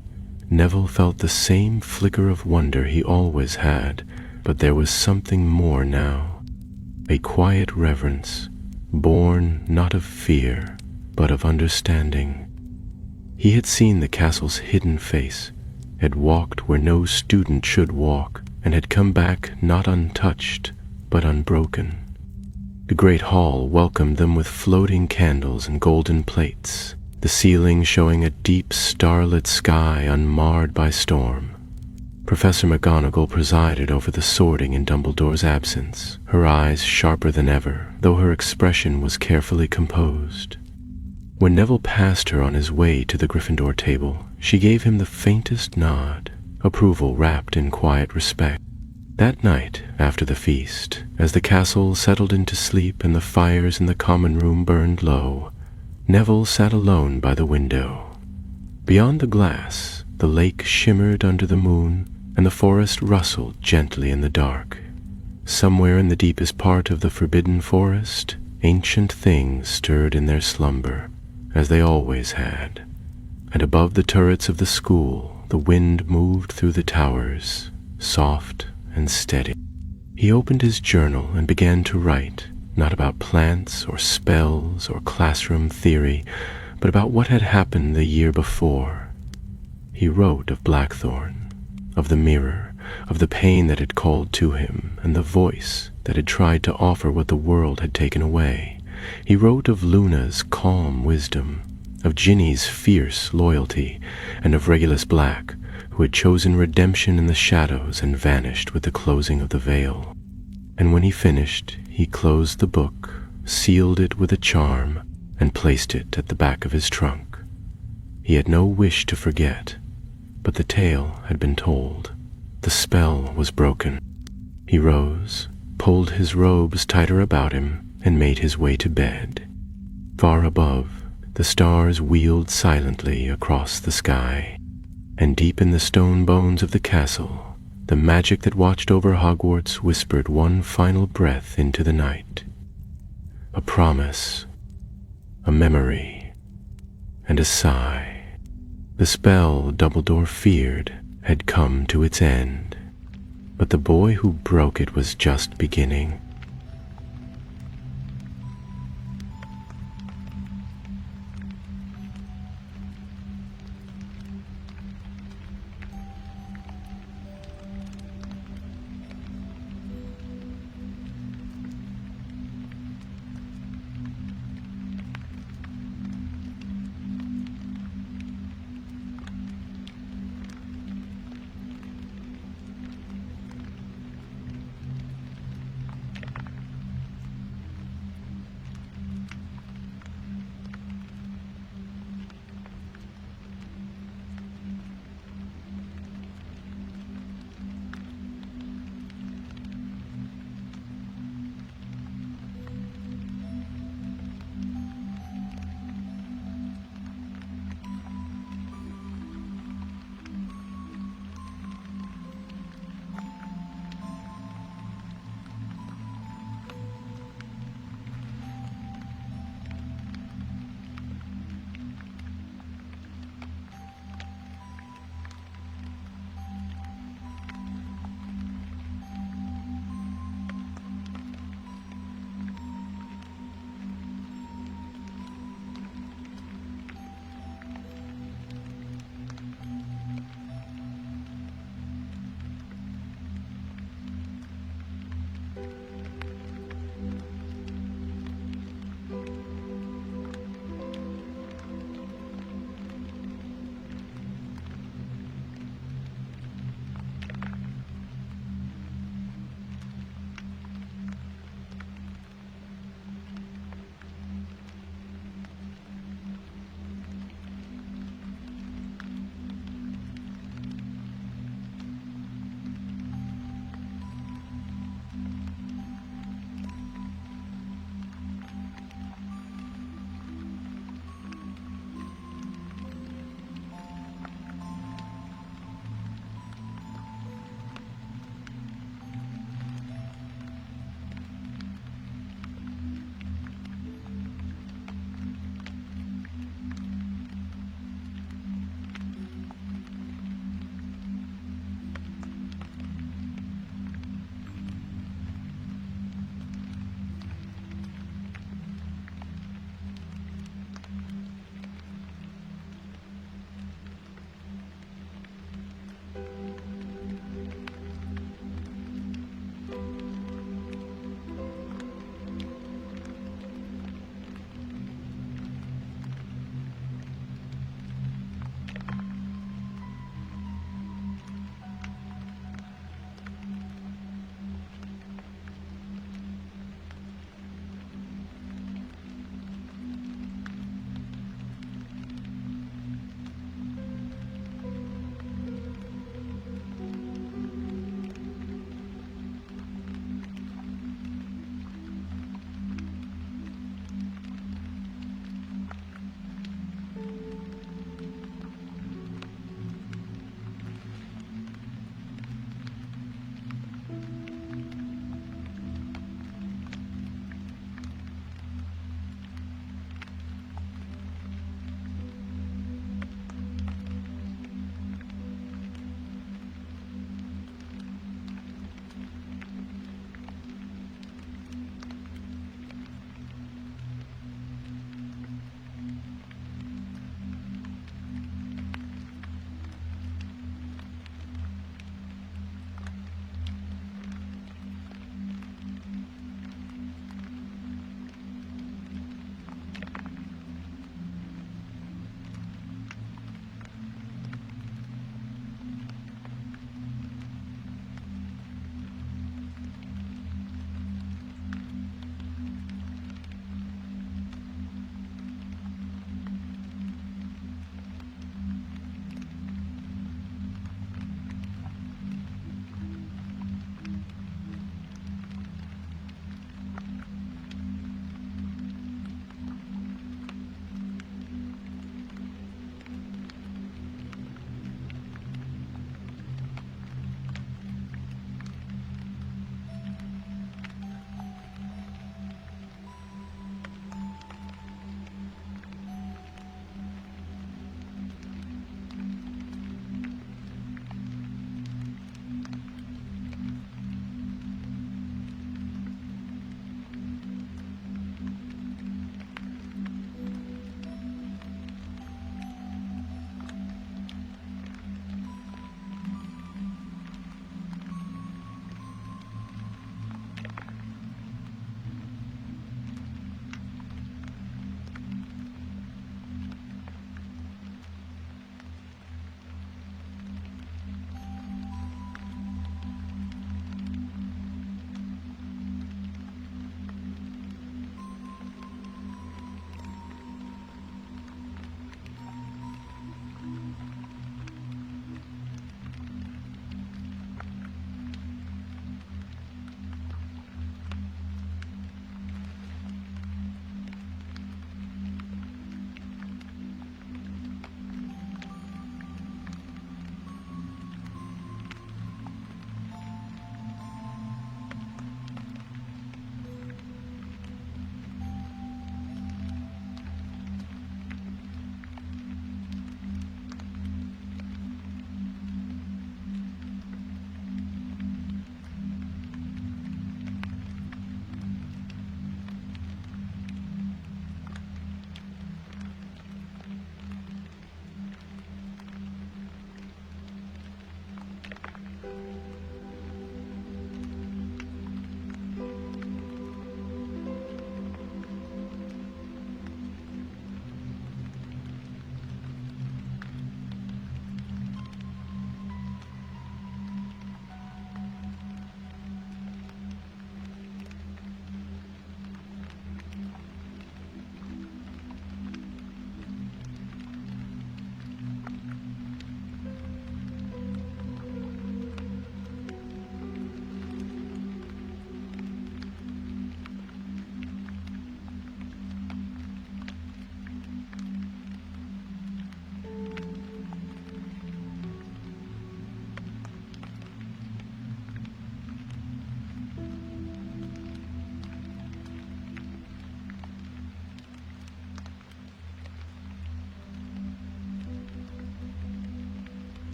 Neville felt the same flicker of wonder he always had, but there was something more now. A quiet reverence, born not of fear, but of understanding. He had seen the castle's hidden face, had walked where no student should walk, and had come back not untouched, but unbroken. The great hall welcomed them with floating candles and golden plates, the ceiling showing a deep starlit sky unmarred by storm. Professor McGonagall presided over the sorting in Dumbledore's absence, her eyes sharper than ever, though her expression was carefully composed. When Neville passed her on his way to the Gryffindor table, she gave him the faintest nod, approval wrapped in quiet respect. That night, after the feast, as the castle settled into sleep and the fires in the common room burned low, Neville sat alone by the window. Beyond the glass, the lake shimmered under the moon, and the forest rustled gently in the dark. Somewhere in the deepest part of the forbidden forest, ancient things stirred in their slumber, as they always had. And above the turrets of the school, the wind moved through the towers, soft and steady. He opened his journal and began to write, not about plants or spells or classroom theory, but about what had happened the year before. He wrote of Blackthorn, of the mirror, of the pain that had called to him, and the voice that had tried to offer what the world had taken away. He wrote of Luna's calm wisdom, of Ginny's fierce loyalty, and of Regulus Black, who had chosen redemption in the shadows and vanished with the closing of the veil. And when he finished, he closed the book, sealed it with a charm, and placed it at the back of his trunk. He had no wish to forget, but the tale had been told. The spell was broken. He rose, pulled his robes tighter about him, and made his way to bed. Far above, the stars wheeled silently across the sky, and deep in the stone bones of the castle, the magic that watched over Hogwarts whispered one final breath into the night. A promise, a memory, and a sigh. The spell Dumbledore feared had come to its end, but the boy who broke it was just beginning.